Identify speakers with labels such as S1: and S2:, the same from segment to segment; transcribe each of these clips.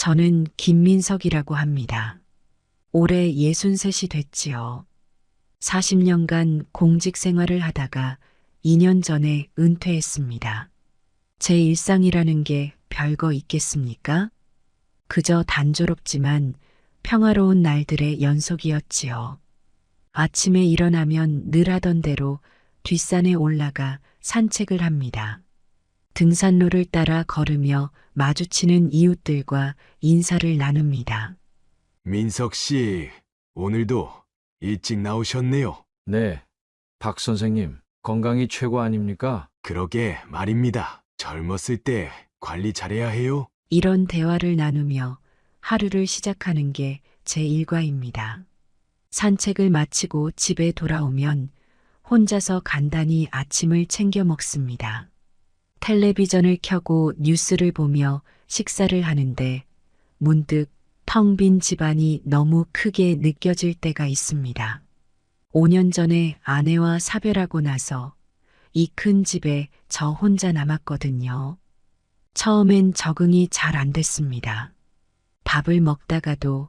S1: 저는 김민석이라고 합니다. 올해 63이 됐지요. 40년간 공직 생활을 하다가 2년 전에 은퇴했습니다. 제 일상이라는 게 별거 있겠습니까? 그저 단조롭지만 평화로운 날들의 연속이었지요. 아침에 일어나면 늘 하던 대로 뒷산에 올라가 산책을 합니다. 등산로를 따라 걸으며 마주치는 이웃들과 인사를 나눕니다.
S2: 민석 씨, 오늘도 일찍 나오셨네요.
S3: 네, 박 선생님, 건강이 최고 아닙니까?
S2: 그러게 말입니다. 젊었을 때 관리 잘해야 해요.
S1: 이런 대화를 나누며 하루를 시작하는 게 제 일과입니다. 산책을 마치고 집에 돌아오면 혼자서 간단히 아침을 챙겨 먹습니다. 텔레비전을 켜고 뉴스를 보며 식사를 하는데 문득 텅 빈 집안이 너무 크게 느껴질 때가 있습니다. 5년 전에 아내와 사별하고 나서 이 큰 집에 저 혼자 남았거든요. 처음엔 적응이 잘 안 됐습니다. 밥을 먹다가도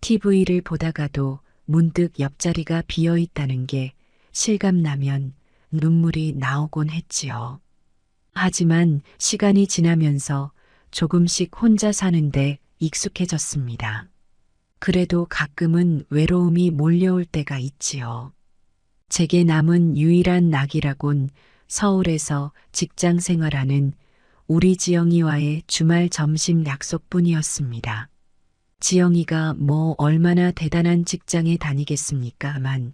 S1: TV를 보다가도 문득 옆자리가 비어 있다는 게 실감나면 눈물이 나오곤 했지요. 하지만 시간이 지나면서 조금씩 혼자 사는데 익숙해졌습니다. 그래도 가끔은 외로움이 몰려올 때가 있지요. 제게 남은 유일한 낙이라곤 서울에서 직장 생활하는 우리 지영이와의 주말 점심 약속뿐이었습니다. 지영이가 뭐 얼마나 대단한 직장에 다니겠습니까만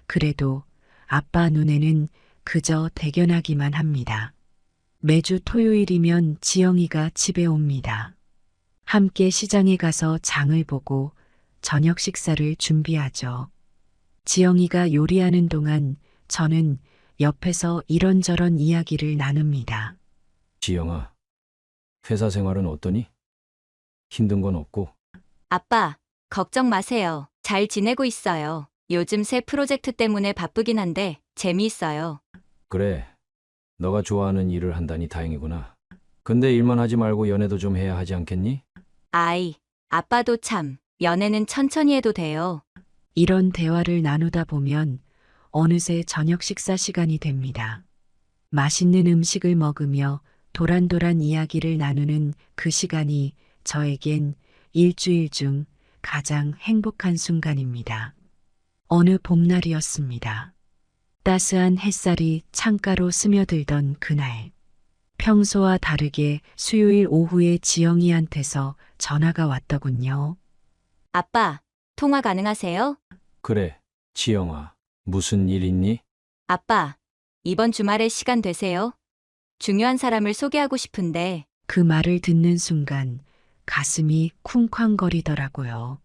S1: 그래도 아빠 눈에는 그저 대견하기만 합니다. 매주 토요일이면 지영이가 집에 옵니다. 함께 시장에 가서 장을 보고 저녁 식사를 준비하죠. 지영이가 요리하는 동안 저는 옆에서 이런저런 이야기를 나눕니다.
S3: 지영아, 회사 생활은 어떠니? 힘든 건 없고?
S4: 아빠, 걱정 마세요. 잘 지내고 있어요. 요즘 새 프로젝트 때문에 바쁘긴 한데 재미있어요.
S3: 그래, 너가 좋아하는 일을 한다니 다행이구나. 근데 일만 하지 말고 연애도 좀 해야 하지 않겠니?
S4: 아이, 아빠도 참, 연애는 천천히 해도 돼요.
S1: 이런 대화를 나누다 보면 어느새 저녁 식사 시간이 됩니다. 맛있는 음식을 먹으며 도란도란 이야기를 나누는 그 시간이 저에겐 일주일 중 가장 행복한 순간입니다. 어느 봄날이었습니다. 따스한 햇살이 창가로 스며들던 그날. 평소와 다르게 수요일 오후에 지영이한테서 전화가 왔더군요.
S4: 아빠, 통화 가능하세요?
S3: 그래, 지영아, 무슨 일 있니?
S4: 아빠, 이번 주말에 시간 되세요? 중요한 사람을 소개하고 싶은데.
S1: 그 말을 듣는 순간 가슴이 쿵쾅거리더라고요.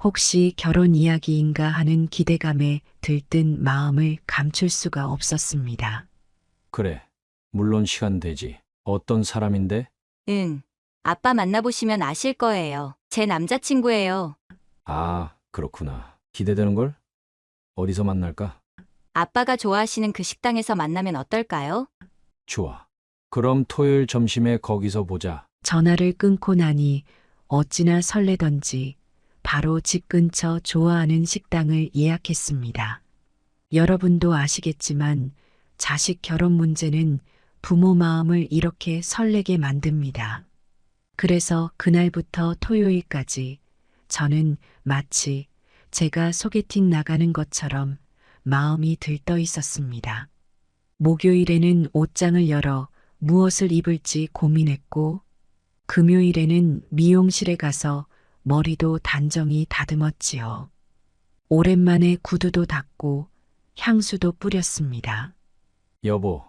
S1: 혹시 결혼 이야기인가 하는 기대감에 들뜬 마음을 감출 수가 없었습니다.
S3: 그래, 물론 시간 되지. 어떤 사람인데?
S4: 응, 아빠 만나보시면 아실 거예요. 제 남자친구예요.
S3: 아, 그렇구나. 기대되는걸? 어디서 만날까?
S4: 아빠가 좋아하시는 그 식당에서 만나면 어떨까요?
S3: 좋아. 그럼 토요일 점심에 거기서 보자.
S1: 전화를 끊고 나니 어찌나 설레던지 바로 집 근처 좋아하는 식당을 예약했습니다. 여러분도 아시겠지만 자식 결혼 문제는 부모 마음을 이렇게 설레게 만듭니다. 그래서 그날부터 토요일까지 저는 마치 제가 소개팅 나가는 것처럼 마음이 들떠 있었습니다. 목요일에는 옷장을 열어 무엇을 입을지 고민했고, 금요일에는 미용실에 가서 머리도 단정히 다듬었지요. 오랜만에 구두도 닦고 향수도 뿌렸습니다.
S3: 여보,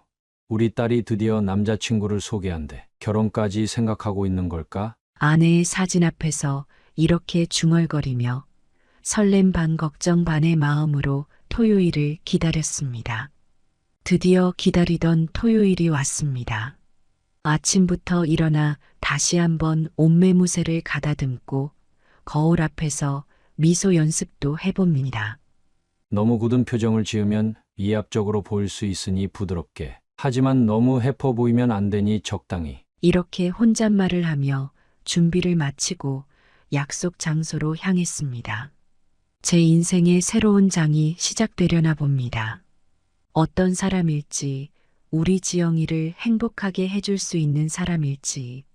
S3: 우리 딸이 드디어 남자친구를 소개한대. 결혼까지 생각하고 있는 걸까?
S1: 아내의 사진 앞에서 이렇게 중얼거리며 설렘 반 걱정 반의 마음으로 토요일을 기다렸습니다. 드디어 기다리던 토요일이 왔습니다. 아침부터 일어나 다시 한번 옷매무새를 가다듬고 거울 앞에서 미소 연습도 해봅니다.
S3: 너무 굳은 표정을 지으면 위압적으로 보일 수 있으니 부드럽게. 하지만 너무 해퍼 보이면 안 되니 적당히.
S1: 이렇게 혼잣말을 하며 준비를 마치고 약속 장소로 향했습니다. 제 인생의 새로운 장이 시작되려나 봅니다. 어떤 사람일지, 우리 지영이를 행복하게 해줄 수 있는 사람일지,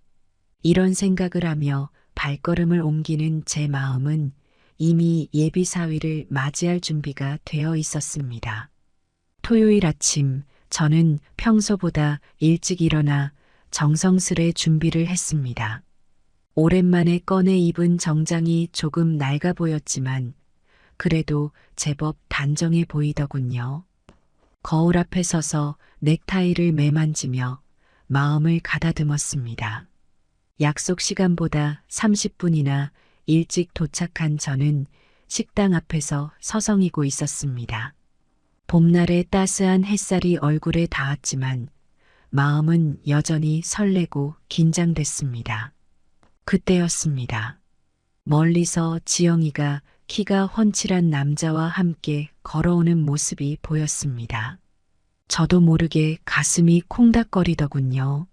S1: 이런 생각을 하며 발걸음을 옮기는 제 마음은 이미 예비 사위를 맞이할 준비가 되어 있었습니다. 토요일 아침, 저는 평소보다 일찍 일어나 정성스레 준비를 했습니다. 오랜만에 꺼내 입은 정장이 조금 낡아 보였지만 그래도 제법 단정해 보이더군요. 거울 앞에 서서 넥타이를 매만지며 마음을 가다듬었습니다. 약속 시간보다 30분이나 일찍 도착한 저는 식당 앞에서 서성이고 있었습니다. 봄날의 따스한 햇살이 얼굴에 닿았지만 마음은 여전히 설레고 긴장됐습니다. 그때였습니다. 멀리서 지영이가 키가 훤칠한 남자와 함께 걸어오는 모습이 보였습니다. 저도 모르게 가슴이 콩닥거리더군요.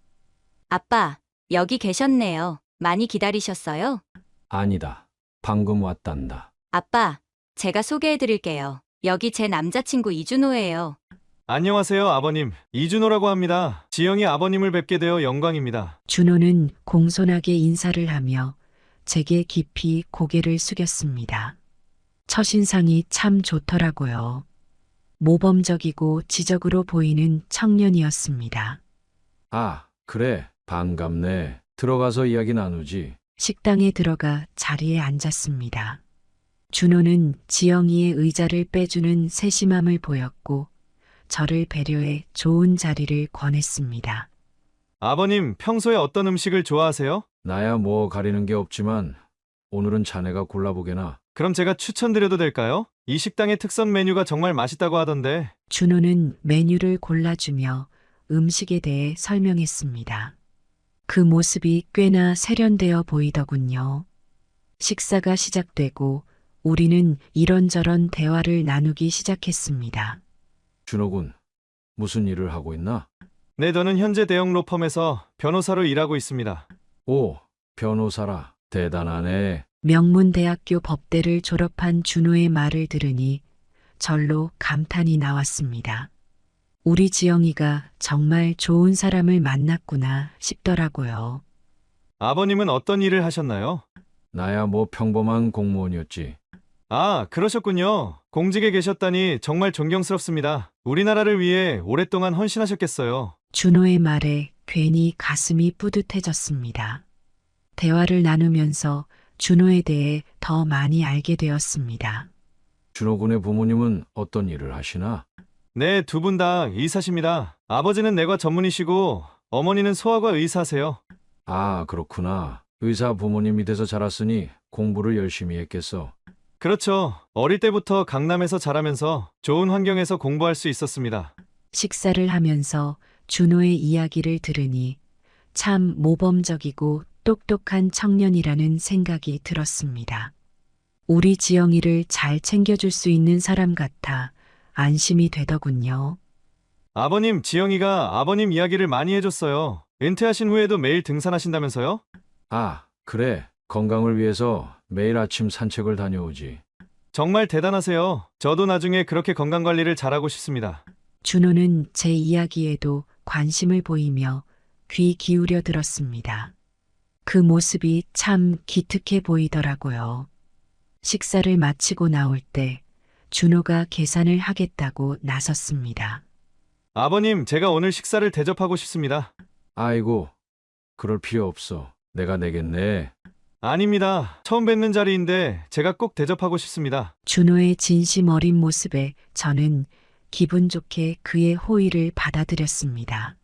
S4: 아빠, 여기 계셨네요. 많이 기다리셨어요?
S3: 아니다. 방금 왔단다.
S4: 아빠, 제가 소개해 드릴게요. 여기 제 남자친구 이준호예요.
S5: 안녕하세요, 아버님. 이준호라고 합니다. 지영이 아버님을 뵙게 되어 영광입니다.
S1: 준호는 공손하게 인사를 하며 제게 깊이 고개를 숙였습니다. 첫인상이 참 좋더라고요. 모범적이고 지적으로 보이는 청년이었습니다.
S3: 아, 그래. 반갑네. 들어가서 이야기 나누지.
S1: 식당에 들어가 자리에 앉았습니다. 준호는 지영이의 의자를 빼주는 세심함을 보였고 저를 배려해 좋은 자리를 권했습니다.
S5: 아버님, 평소에 어떤 음식을 좋아하세요?
S3: 나야 뭐 가리는 게 없지만 오늘은 자네가 골라보게나.
S5: 그럼 제가 추천드려도 될까요? 이 식당의 특선 메뉴가 정말 맛있다고 하던데.
S1: 준호는 메뉴를 골라주며 음식에 대해 설명했습니다. 그 모습이 꽤나 세련되어 보이더군요. 식사가 시작되고 우리는 이런저런 대화를 나누기 시작했습니다.
S3: 준호군, 무슨 일을 하고 있나?
S5: 네, 저는 현재 대형 로펌에서 변호사로 일하고 있습니다.
S3: 오, 변호사라. 대단하네.
S1: 명문대학교 법대를 졸업한 준호의 말을 들으니 절로 감탄이 나왔습니다. 우리 지영이가 정말 좋은 사람을 만났구나 싶더라고요.
S5: 아버님은 어떤 일을 하셨나요?
S3: 나야 뭐 평범한 공무원이었지.
S5: 아, 그러셨군요. 공직에 계셨다니 정말 존경스럽습니다. 우리나라를 위해 오랫동안 헌신하셨겠어요.
S1: 준호의 말에 괜히 가슴이 뿌듯해졌습니다. 대화를 나누면서 준호에 대해 더 많이 알게 되었습니다.
S3: 준호군의 부모님은 어떤 일을 하시나?
S5: 네, 두 분 다 의사십니다. 아버지는 내과 전문의시고 어머니는 소아과 의사세요.
S3: 아, 그렇구나. 의사 부모님이 돼서 자랐으니 공부를 열심히 했겠어.
S5: 그렇죠. 어릴 때부터 강남에서 자라면서 좋은 환경에서 공부할 수 있었습니다.
S1: 식사를 하면서 준호의 이야기를 들으니 참 모범적이고 똑똑한 청년이라는 생각이 들었습니다. 우리 지영이를 잘 챙겨줄 수 있는 사람 같아 안심이 되더군요.
S5: 아버님, 지영이가 아버님 이야기를 많이 해줬어요. 은퇴하신 후에도 매일 등산하신다면서요?
S3: 아, 그래. 건강을 위해서 매일 아침 산책을 다녀오지.
S5: 정말 대단하세요. 저도 나중에 그렇게 건강관리를 잘하고 싶습니다.
S1: 준호는 제 이야기에도 관심을 보이며 귀 기울여 들었습니다. 그 모습이 참 기특해 보이더라고요. 식사를 마치고 나올 때 준호가 계산을 하겠다고 나섰습니다.
S5: 아버님, 제가 오늘 식사를 대접하고 싶습니다.
S3: 아이고, 그럴 필요 없어. 내가 내겠네.
S5: 아닙니다. 처음 뵙는 자리인데 제가 꼭 대접하고 싶습니다.
S1: 준호의 진심 어린 모습에 저는 기분 좋게 그의 호의를 받아들였습니다.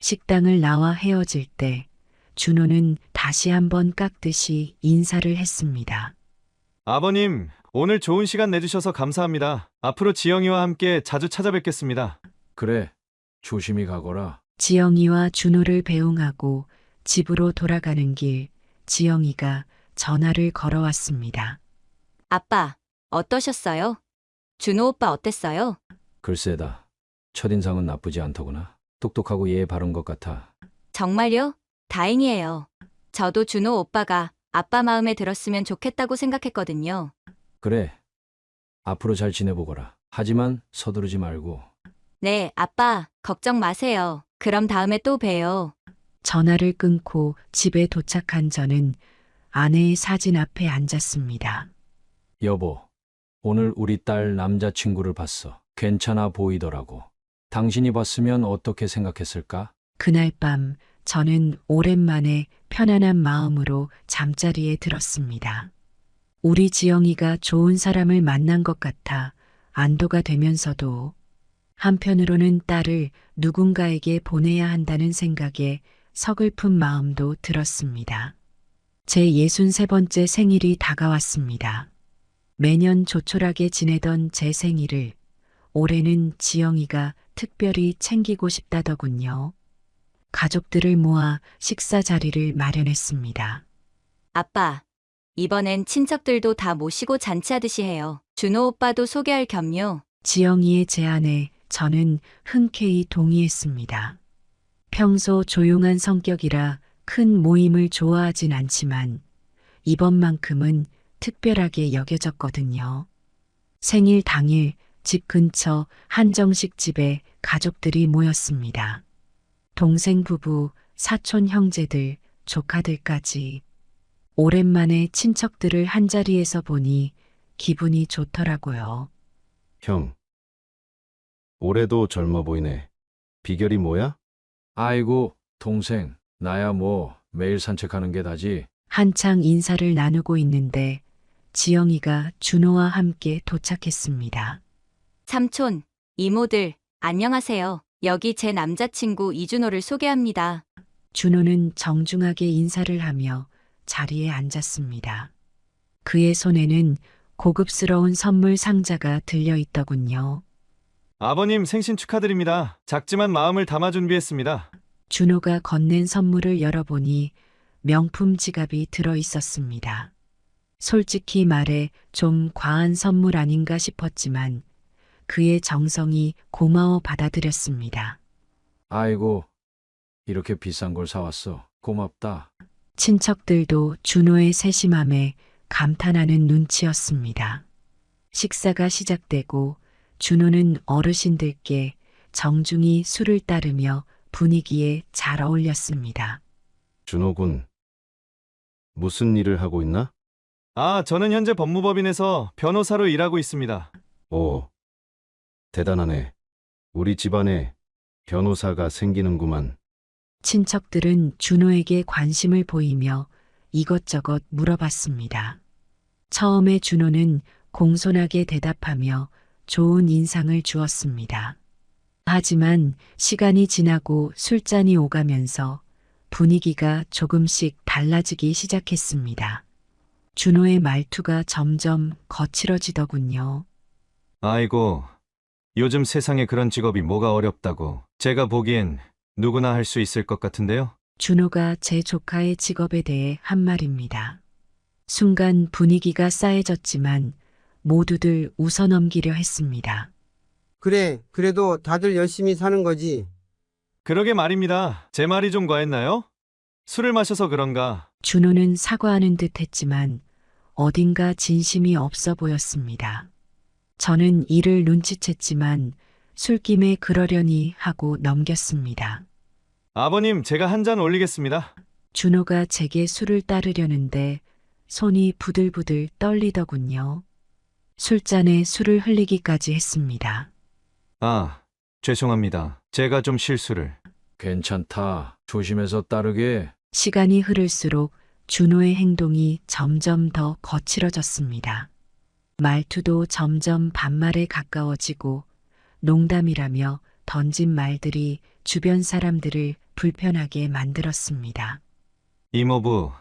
S1: 식당을 나와 헤어질 때 준호는 다시 한번 깎듯이 인사를 했습니다.
S5: 아버님, 오늘 좋은 시간 내주셔서 감사합니다. 앞으로 지영이와 함께 자주 찾아뵙겠습니다.
S3: 그래, 조심히 가거라.
S1: 지영이와 준호를 배웅하고 집으로 돌아가는 길, 지영이가 전화를 걸어왔습니다.
S4: 아빠, 어떠셨어요? 준호 오빠 어땠어요?
S3: 글쎄다. 첫인상은 나쁘지 않더구나. 똑똑하고 예의 바른 것 같아.
S4: 정말요? 다행이에요. 저도 준호 오빠가 아빠 마음에 들었으면 좋겠다고 생각했거든요.
S3: 그래. 앞으로 잘 지내보거라. 하지만 서두르지 말고.
S4: 네, 아빠, 걱정 마세요. 그럼 다음에 또 봬요.
S1: 전화를 끊고 집에 도착한 저는 아내의 사진 앞에 앉았습니다.
S3: 여보, 오늘 우리 딸 남자친구를 봤어. 괜찮아 보이더라고. 당신이 봤으면 어떻게 생각했을까?
S1: 그날 밤 저는 오랜만에 편안한 마음으로 잠자리에 들었습니다. 우리 지영이가 좋은 사람을 만난 것 같아 안도가 되면서도 한편으로는 딸을 누군가에게 보내야 한다는 생각에 서글픈 마음도 들었습니다. 제 63번째 생일이 다가왔습니다. 매년 조촐하게 지내던 제 생일을 올해는 지영이가 특별히 챙기고 싶다더군요. 가족들을 모아 식사 자리를 마련했습니다.
S4: 아빠, 이번엔 친척들도 다 모시고 잔치하듯이 해요. 준호 오빠도 소개할 겸요.
S1: 지영이의 제안에 저는 흔쾌히 동의했습니다. 평소 조용한 성격이라 큰 모임을 좋아하진 않지만 이번만큼은 특별하게 여겨졌거든요. 생일 당일 집 근처 한정식 집에 가족들이 모였습니다. 동생 부부, 사촌 형제들, 조카들까지. 오랜만에 친척들을 한자리에서 보니 기분이 좋더라고요.
S6: 형, 올해도 젊어 보이네. 비결이 뭐야?
S3: 아이고, 동생. 나야 뭐 매일 산책하는 게 다지.
S1: 한창 인사를 나누고 있는데 지영이가 준호와 함께 도착했습니다.
S4: 삼촌, 이모들, 안녕하세요. 여기 제 남자친구 이준호를 소개합니다.
S1: 준호는 정중하게 인사를 하며 자리에 앉았습니다. 그의 손에는 고급스러운 선물 상자가 들려 있더군요.
S5: 아버님 생신 축하드립니다. 작지만 마음을 담아 준비했습니다.
S1: 준호가 건넨 선물을 열어보니 명품 지갑이 들어 있었습니다. 솔직히 말해 좀 과한 선물 아닌가 싶었지만 그의 정성이 고마워 받아들였습니다.
S3: 아이고, 이렇게 비싼 걸 사왔어. 고맙다.
S1: 친척들도 준호의 세심함에 감탄하는 눈치였습니다. 식사가 시작되고 준호는 어르신들께 정중히 술을 따르며 분위기에 잘 어울렸습니다.
S6: 준호군, 무슨 일을 하고 있나?
S5: 아, 저는 현재 법무법인에서 변호사로 일하고 있습니다.
S6: 오, 대단하네. 우리 집안에 변호사가 생기는구만.
S1: 친척들은 준호에게 관심을 보이며 이것저것 물어봤습니다. 처음에 준호는 공손하게 대답하며 좋은 인상을 주었습니다. 하지만 시간이 지나고 술잔이 오가면서 분위기가 조금씩 달라지기 시작했습니다. 준호의 말투가 점점 거칠어지더군요.
S5: 아이고, 요즘 세상에 그런 직업이 뭐가 어렵다고. 제가 보기엔 누구나 할 수 있을 것 같은데요.
S1: 준호가 제 조카의 직업에 대해 한 말입니다. 순간 분위기가 싸해졌지만 모두들 웃어넘기려 했습니다.
S7: 그래, 그래도 다들 열심히 사는 거지.
S5: 그러게 말입니다. 제 말이 좀 과했나요? 술을 마셔서 그런가.
S1: 준호는 사과하는 듯 했지만 어딘가 진심이 없어 보였습니다. 저는 이를 눈치챘지만 술김에 그러려니 하고 넘겼습니다.
S5: 아버님, 제가 한 잔 올리겠습니다.
S1: 준호가 제게 술을 따르려는데 손이 부들부들 떨리더군요. 술잔에 술을 흘리기까지 했습니다.
S5: 아, 죄송합니다. 제가 좀 실수를.
S3: 괜찮다. 조심해서 따르게.
S1: 시간이 흐를수록 준호의 행동이 점점 더 거칠어졌습니다. 말투도 점점 반말에 가까워지고 농담이라며 던진 말들이 주변 사람들을 불편하게 만들었습니다.
S5: 이모부,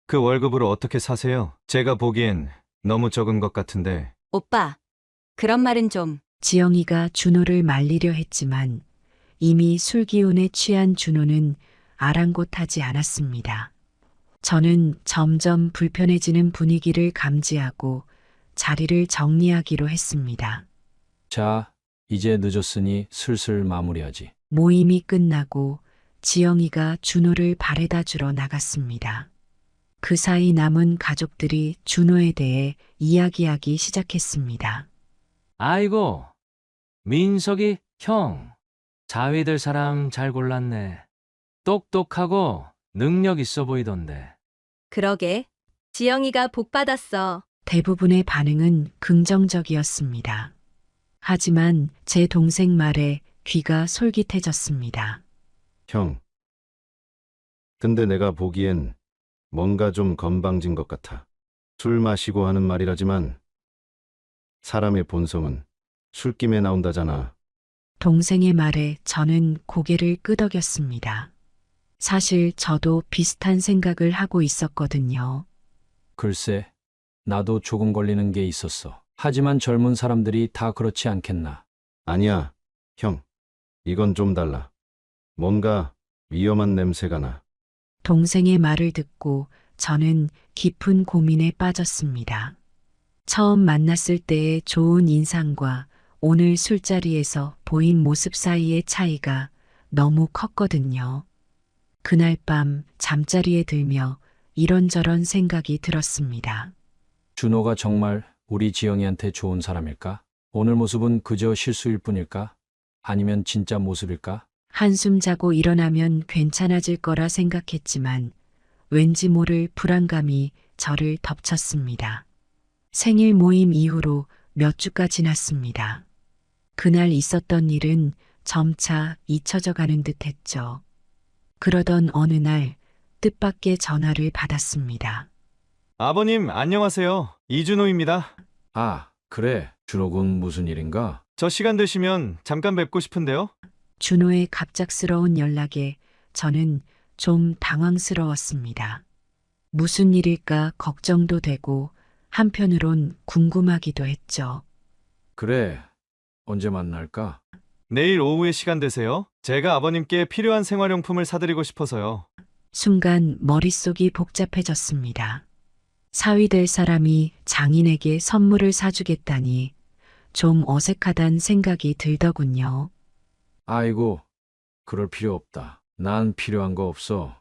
S5: 그 월급으로 어떻게 사세요? 제가 보기엔 너무 적은 것 같은데.
S4: 오빠, 그런 말은 좀.
S1: 지영이가 준호를 말리려 했지만 이미 술 기운에 취한 준호는 아랑곳하지 않았습니다. 저는 점점 불편해지는 분위기를 감지하고 자리를 정리하기로 했습니다.
S3: 자, 이제 늦었으니 슬슬 마무리하지.
S1: 모임이 끝나고 지영이가 준호를 바래다 주러 나갔습니다. 그 사이 남은 가족들이 준호에 대해 이야기하기 시작했습니다.
S8: 아이고, 민석이 형. 자위 될 사람 잘 골랐네. 똑똑하고 능력 있어 보이던데.
S4: 그러게. 지영이가 복 받았어.
S1: 대부분의 반응은 긍정적이었습니다. 하지만 제 동생 말에 귀가 솔깃해졌습니다.
S6: 형. 근데 내가 보기엔 뭔가 좀 건방진 것 같아. 술 마시고 하는 말이라지만 사람의 본성은 술김에 나온다잖아.
S1: 동생의 말에 저는 고개를 끄덕였습니다. 사실 저도 비슷한 생각을 하고 있었거든요.
S3: 글쎄, 나도 조금 걸리는 게 있었어. 하지만 젊은 사람들이 다 그렇지 않겠나.
S6: 아니야, 형. 이건 좀 달라. 뭔가 위험한 냄새가 나.
S1: 동생의 말을 듣고 저는 깊은 고민에 빠졌습니다. 처음 만났을 때의 좋은 인상과 오늘 술자리에서 보인 모습 사이의 차이가 너무 컸거든요. 그날 밤 잠자리에 들며 이런저런 생각이 들었습니다.
S3: 준호가 정말 우리 지영이한테 좋은 사람일까? 오늘 모습은 그저 실수일 뿐일까? 아니면 진짜 모습일까?
S1: 한숨 자고 일어나면 괜찮아질 거라 생각했지만 왠지 모를 불안감이 저를 덮쳤습니다. 생일 모임 이후로 몇 주가 지났습니다. 그날 있었던 일은 점차 잊혀져 가는 듯 했죠. 그러던 어느 날 뜻밖의 전화를 받았습니다.
S5: 아버님, 안녕하세요. 이준호입니다.
S3: 아, 그래. 준호군 무슨 일인가?
S5: 저 시간 되시면 잠깐 뵙고 싶은데요.
S1: 준호의 갑작스러운 연락에 저는 좀 당황스러웠습니다. 무슨 일일까 걱정도 되고 한편으론 궁금하기도 했죠.
S3: 그래. 언제 만날까?
S5: 내일 오후에 시간 되세요? 제가 아버님께 필요한 생활용품을 사드리고 싶어서요.
S1: 순간 머릿속이 복잡해졌습니다. 사위 될 사람이 장인에게 선물을 사주겠다니 좀 어색하단 생각이 들더군요.
S3: 아이고, 그럴 필요 없다. 난 필요한 거 없어.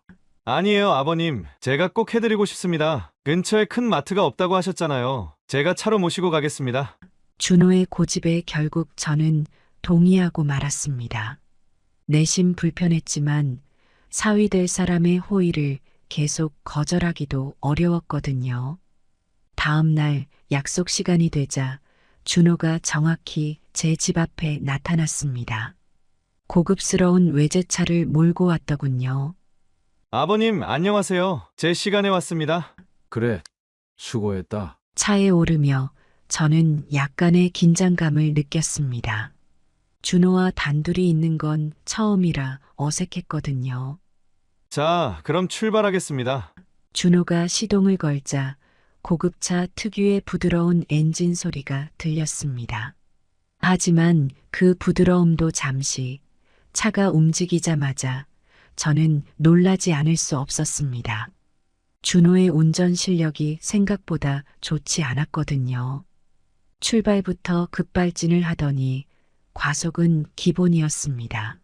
S5: 아니에요, 아버님. 제가 꼭 해드리고 싶습니다. 근처에 큰 마트가 없다고 하셨잖아요. 제가 차로 모시고 가겠습니다.
S1: 준호의 고집에 결국 저는 동의하고 말았습니다. 내심 불편했지만 사위 될 사람의 호의를 계속 거절하기도 어려웠거든요. 다음 날 약속 시간이 되자 준호가 정확히 제 집 앞에 나타났습니다. 고급스러운 외제차를 몰고 왔더군요.
S5: 아버님, 안녕하세요. 제 시간에 왔습니다.
S3: 그래. 수고했다.
S1: 차에 오르며 저는 약간의 긴장감을 느꼈습니다. 준호와 단둘이 있는 건 처음이라 어색했거든요.
S5: 자, 그럼 출발하겠습니다.
S1: 준호가 시동을 걸자 고급차 특유의 부드러운 엔진 소리가 들렸습니다. 하지만 그 부드러움도 잠시 차가 움직이자마자 저는 놀라지 않을 수 없었습니다. 준호의 운전 실력이 생각보다 좋지 않았거든요. 출발부터 급발진을 하더니 과속은 기본이었습니다.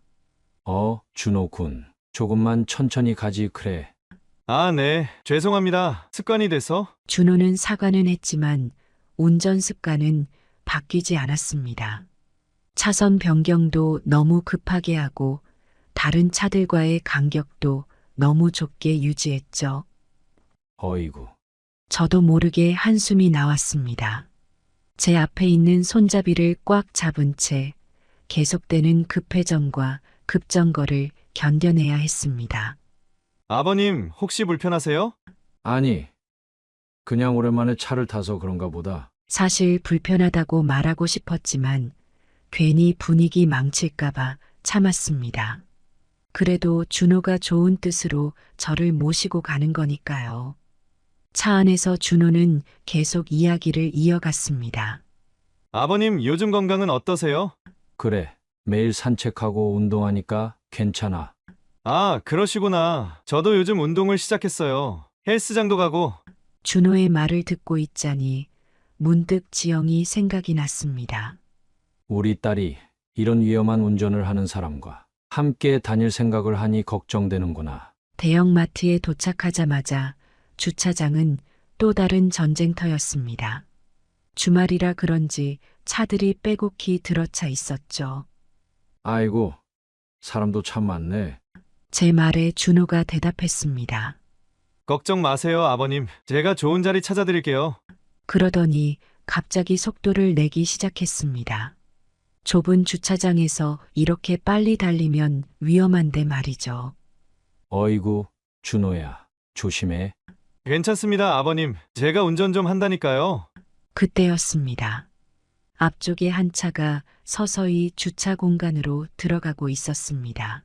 S3: 준호군. 조금만 천천히 가지, 그래.
S5: 아, 네. 죄송합니다. 습관이 돼서.
S1: 준호는 사과는 했지만 운전 습관은 바뀌지 않았습니다. 차선 변경도 너무 급하게 하고 다른 차들과의 간격도 너무 좁게 유지했죠.
S3: 어이구.
S1: 저도 모르게 한숨이 나왔습니다. 제 앞에 있는 손잡이를 꽉 잡은 채 계속되는 급회전과 급정거를 견뎌내야 했습니다.
S5: 아버님, 혹시 불편하세요?
S3: 아니, 그냥 오랜만에 차를 타서 그런가 보다.
S1: 사실 불편하다고 말하고 싶었지만 괜히 분위기 망칠까봐 참았습니다. 그래도 준호가 좋은 뜻으로 저를 모시고 가는 거니까요. 차 안에서 준호는 계속 이야기를 이어갔습니다.
S5: 아버님, 요즘 건강은 어떠세요?
S3: 그래. 매일 산책하고 운동하니까 괜찮아.
S5: 아, 그러시구나. 저도 요즘 운동을 시작했어요. 헬스장도 가고.
S1: 준호의 말을 듣고 있자니 문득 지영이 생각이 났습니다.
S3: 우리 딸이 이런 위험한 운전을 하는 사람과 함께 다닐 생각을 하니 걱정되는구나.
S1: 대형마트에 도착하자마자 주차장은 또 다른 전쟁터였습니다. 주말이라 그런지 차들이 빼곡히 들어차 있었죠.
S3: 아이고, 사람도 참 많네.
S1: 제 말에 준호가 대답했습니다.
S5: 걱정 마세요, 아버님. 제가 좋은 자리 찾아드릴게요.
S1: 그러더니 갑자기 속도를 내기 시작했습니다. 좁은 주차장에서 이렇게 빨리 달리면 위험한데 말이죠.
S3: 어이구, 준호야, 조심해.
S5: 괜찮습니다, 아버님. 제가 운전 좀 한다니까요.
S1: 그때였습니다. 앞쪽에 한 차가 서서히 주차 공간으로 들어가고 있었습니다.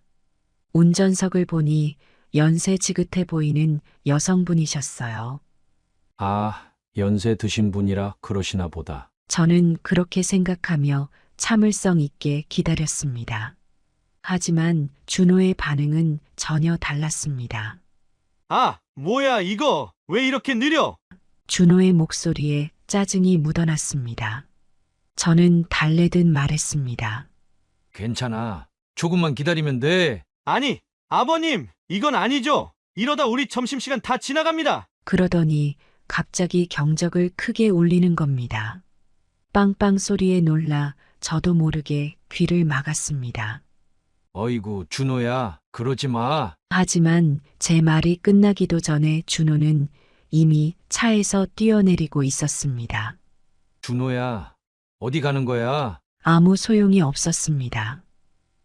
S1: 운전석을 보니 연세 지긋해 보이는 여성분이셨어요.
S3: 아, 연세 드신 분이라 그러시나 보다.
S1: 저는 그렇게 생각하며 참을성 있게 기다렸습니다. 하지만 준호의 반응은 전혀 달랐습니다.
S5: 아, 뭐야, 이거. 왜 이렇게 느려?
S1: 준호의 목소리에 짜증이 묻어났습니다. 저는 달래듯 말했습니다.
S3: 괜찮아. 조금만 기다리면 돼.
S5: 아니, 아버님, 이건 아니죠. 이러다 우리 점심시간 다 지나갑니다.
S1: 그러더니 갑자기 경적을 크게 울리는 겁니다. 빵빵 소리에 놀라 저도 모르게 귀를 막았습니다.
S3: 어이구, 준호야, 그러지 마.
S1: 하지만 제 말이 끝나기도 전에 준호는 이미 차에서 뛰어내리고 있었습니다.
S3: 준호야, 어디 가는 거야?
S1: 아무 소용이 없었습니다.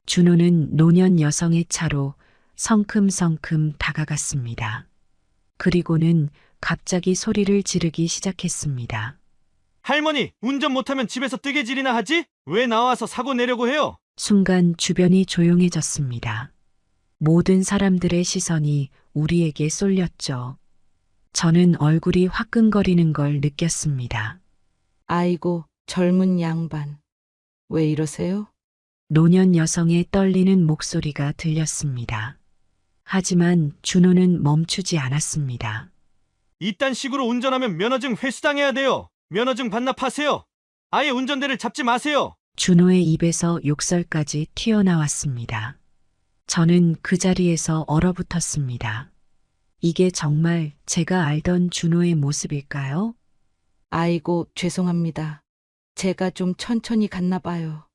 S1: 준호는 노년 여성의 차로 성큼성큼 다가갔습니다. 그리고는 갑자기 소리를 지르기 시작했습니다.
S5: 할머니, 운전 못하면 집에서 뜨개질이나 하지? 왜 나와서 사고 내려고 해요?
S1: 순간 주변이 조용해졌습니다. 모든 사람들의 시선이 우리에게 쏠렸죠. 저는 얼굴이 화끈거리는 걸 느꼈습니다.
S9: 아이고, 젊은 양반. 왜 이러세요?
S1: 노년 여성의 떨리는 목소리가 들렸습니다. 하지만 준호는 멈추지 않았습니다.
S5: 이딴 식으로 운전하면 면허증 회수당해야 돼요. 면허증 반납하세요. 아예 운전대를 잡지 마세요.
S1: 준호의 입에서 욕설까지 튀어나왔습니다. 저는 그 자리에서 얼어붙었습니다. 이게 정말 제가 알던 준호의 모습일까요?
S9: 아이고, 죄송합니다. 제가 좀 천천히 갔나 봐요.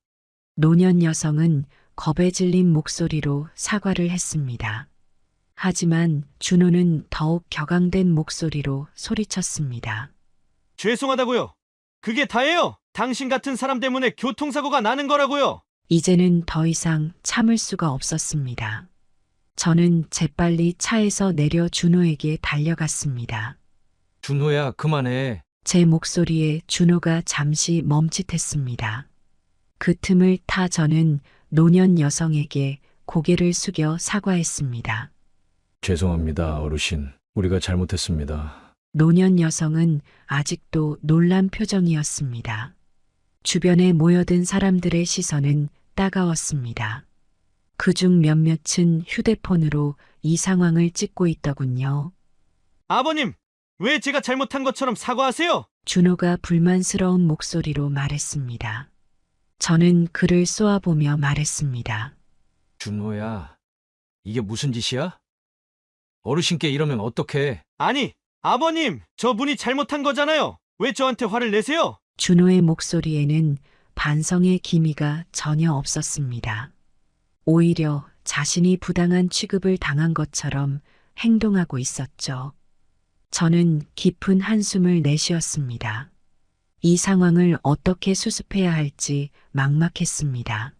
S1: 노년 여성은 겁에 질린 목소리로 사과를 했습니다. 하지만 준호는 더욱 격앙된 목소리로 소리쳤습니다.
S5: 죄송하다고요. 그게 다예요. 당신 같은 사람 때문에 교통사고가 나는 거라고요.
S1: 이제는 더 이상 참을 수가 없었습니다. 저는 재빨리 차에서 내려 준호에게 달려갔습니다.
S3: 준호야, 그만해.
S1: 제 목소리에 준호가 잠시 멈칫했습니다. 그 틈을 타 저는 노년 여성에게 고개를 숙여 사과했습니다.
S3: 죄송합니다, 어르신. 우리가 잘못했습니다.
S1: 노년 여성은 아직도 놀란 표정이었습니다. 주변에 모여든 사람들의 시선은 따가웠습니다. 그중 몇몇은 휴대폰으로 이 상황을 찍고 있더군요.
S5: 아버님, 왜 제가 잘못한 것처럼 사과하세요?
S1: 준호가 불만스러운 목소리로 말했습니다. 저는 그를 쏘아보며 말했습니다.
S3: 준호야, 이게 무슨 짓이야? 어르신께 이러면 어떡해?
S5: 아니, 아버님, 저 분이 잘못한 거잖아요. 왜 저한테 화를 내세요?
S1: 준호의 목소리에는 반성의 기미가 전혀 없었습니다. 오히려 자신이 부당한 취급을 당한 것처럼 행동하고 있었죠. 저는 깊은 한숨을 내쉬었습니다. 이 상황을 어떻게 수습해야 할지 막막했습니다.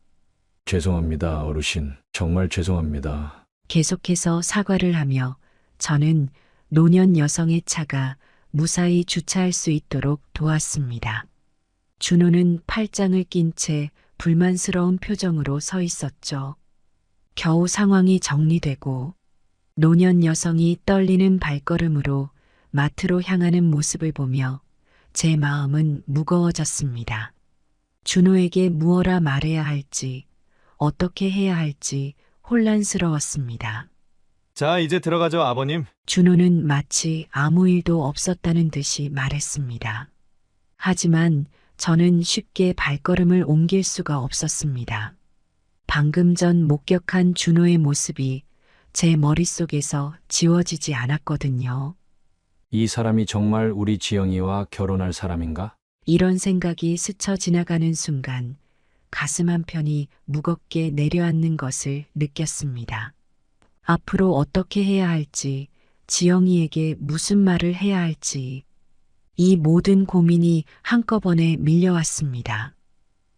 S3: 죄송합니다, 어르신. 정말 죄송합니다.
S1: 계속해서 사과를 하며 저는 노년 여성의 차가 무사히 주차할 수 있도록 도왔습니다. 준호는 팔짱을 낀 채 불만스러운 표정으로 서 있었죠. 겨우 상황이 정리되고 노년 여성이 떨리는 발걸음으로 마트로 향하는 모습을 보며 제 마음은 무거워졌습니다. 준호에게 무엇라 말해야 할지, 어떻게 해야 할지 혼란스러웠습니다.
S5: 자, 이제 들어가죠, 아버님.
S1: 준호는 마치 아무 일도 없었다는 듯이 말했습니다. 하지만 저는 쉽게 발걸음을 옮길 수가 없었습니다. 방금 전 목격한 준호의 모습이 제 머릿속에서 지워지지 않았거든요.
S3: 이 사람이 정말 우리 지영이와 결혼할 사람인가?
S1: 이런 생각이 스쳐 지나가는 순간 가슴 한편이 무겁게 내려앉는 것을 느꼈습니다. 앞으로 어떻게 해야 할지, 지영이에게 무슨 말을 해야 할지, 이 모든 고민이 한꺼번에 밀려왔습니다.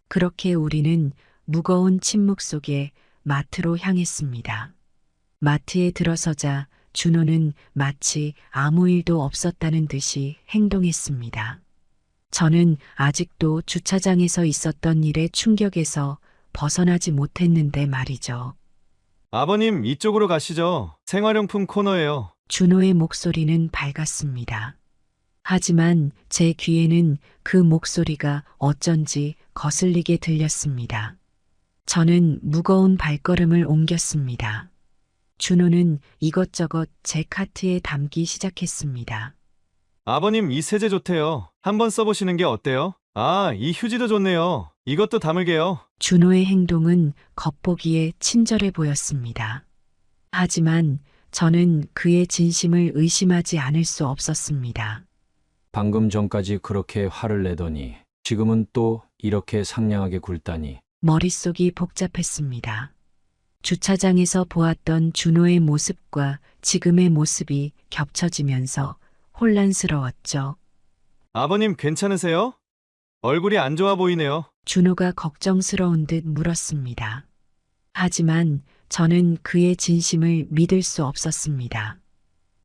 S1: 그렇게 우리는 무거운 침묵 속에 마트로 향했습니다. 마트에 들어서자 준호는 마치 아무 일도 없었다는 듯이 행동했습니다. 저는 아직도 주차장에서 있었던 일의 충격에서 벗어나지 못했는데 말이죠.
S5: 아버님, 이쪽으로 가시죠. 생활용품 코너예요.
S1: 준호의 목소리는 밝았습니다. 하지만 제 귀에는 그 목소리가 어쩐지 거슬리게 들렸습니다. 저는 무거운 발걸음을 옮겼습니다. 준호는 이것저것 제 카트에 담기 시작했습니다.
S5: 아버님, 이 세제 좋대요. 한번 써보시는 게 어때요? 아, 이 휴지도 좋네요. 이것도 담을게요.
S1: 준호의 행동은 겉보기에 친절해 보였습니다. 하지만 저는 그의 진심을 의심하지 않을 수 없었습니다.
S3: 방금 전까지 그렇게 화를 내더니 지금은 또 이렇게 상냥하게 굴다니.
S1: 머릿속이 복잡했습니다. 주차장에서 보았던 준호의 모습과 지금의 모습이 겹쳐지면서 혼란스러웠죠.
S5: 아버님, 괜찮으세요? 얼굴이 안 좋아 보이네요.
S1: 준호가 걱정스러운 듯 물었습니다. 하지만 저는 그의 진심을 믿을 수 없었습니다.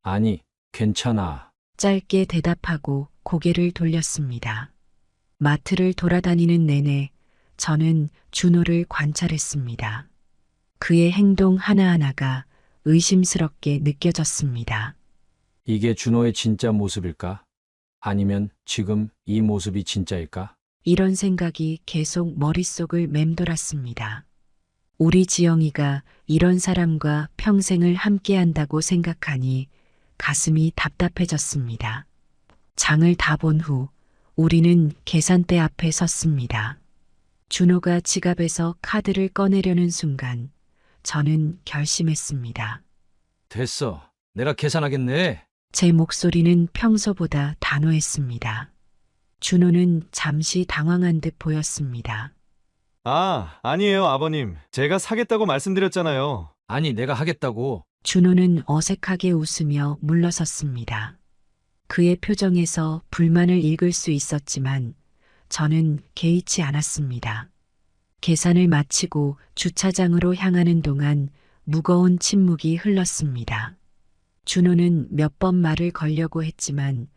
S3: 아니, 괜찮아.
S1: 짧게 대답하고 고개를 돌렸습니다. 마트를 돌아다니는 내내 저는 준호를 관찰했습니다. 그의 행동 하나하나가 의심스럽게 느껴졌습니다.
S3: 이게 준호의 진짜 모습일까? 아니면 지금 이 모습이 진짜일까?
S1: 이런 생각이 계속 머릿속을 맴돌았습니다. 우리 지영이가 이런 사람과 평생을 함께한다고 생각하니 가슴이 답답해졌습니다. 장을 다 본 후 우리는 계산대 앞에 섰습니다. 준호가 지갑에서 카드를 꺼내려는 순간 저는 결심했습니다.
S3: 됐어. 내가 계산하겠네.
S1: 제 목소리는 평소보다 단호했습니다. 준호는 잠시 당황한 듯 보였습니다.
S5: 아, 아니에요, 아버님. 제가 사겠다고 말씀드렸잖아요.
S3: 아니, 내가 하겠다고.
S1: 준호는 어색하게 웃으며 물러섰습니다. 그의 표정에서 불만을 읽을 수 있었지만 저는 개의치 않았습니다. 계산을 마치고 주차장으로 향하는 동안 무거운 침묵이 흘렀습니다. 준호는 몇 번 말을 걸려고 했지만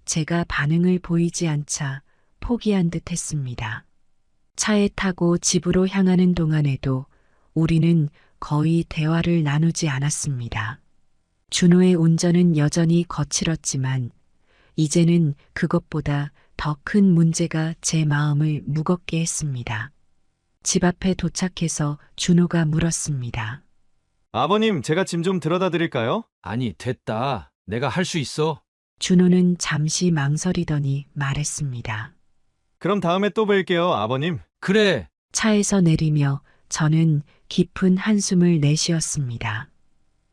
S1: 제가 반응을 보이지 않자 포기한 듯 했습니다. 차에 타고 집으로 향하는 동안에도 우리는 거의 대화를 나누지 않았습니다. 준호의 운전은 여전히 거칠었지만 이제는 그것보다 더 큰 문제가 제 마음을 무겁게 했습니다. 집 앞에 도착해서 준호가 물었습니다.
S5: 아버님, 제가 짐 좀 들어다 드릴까요?
S3: 아니, 됐다. 내가 할 수 있어.
S1: 준호는 잠시 망설이더니 말했습니다.
S5: 그럼 다음에 또 뵐게요, 아버님.
S3: 그래.
S1: 차에서 내리며 저는 깊은 한숨을 내쉬었습니다.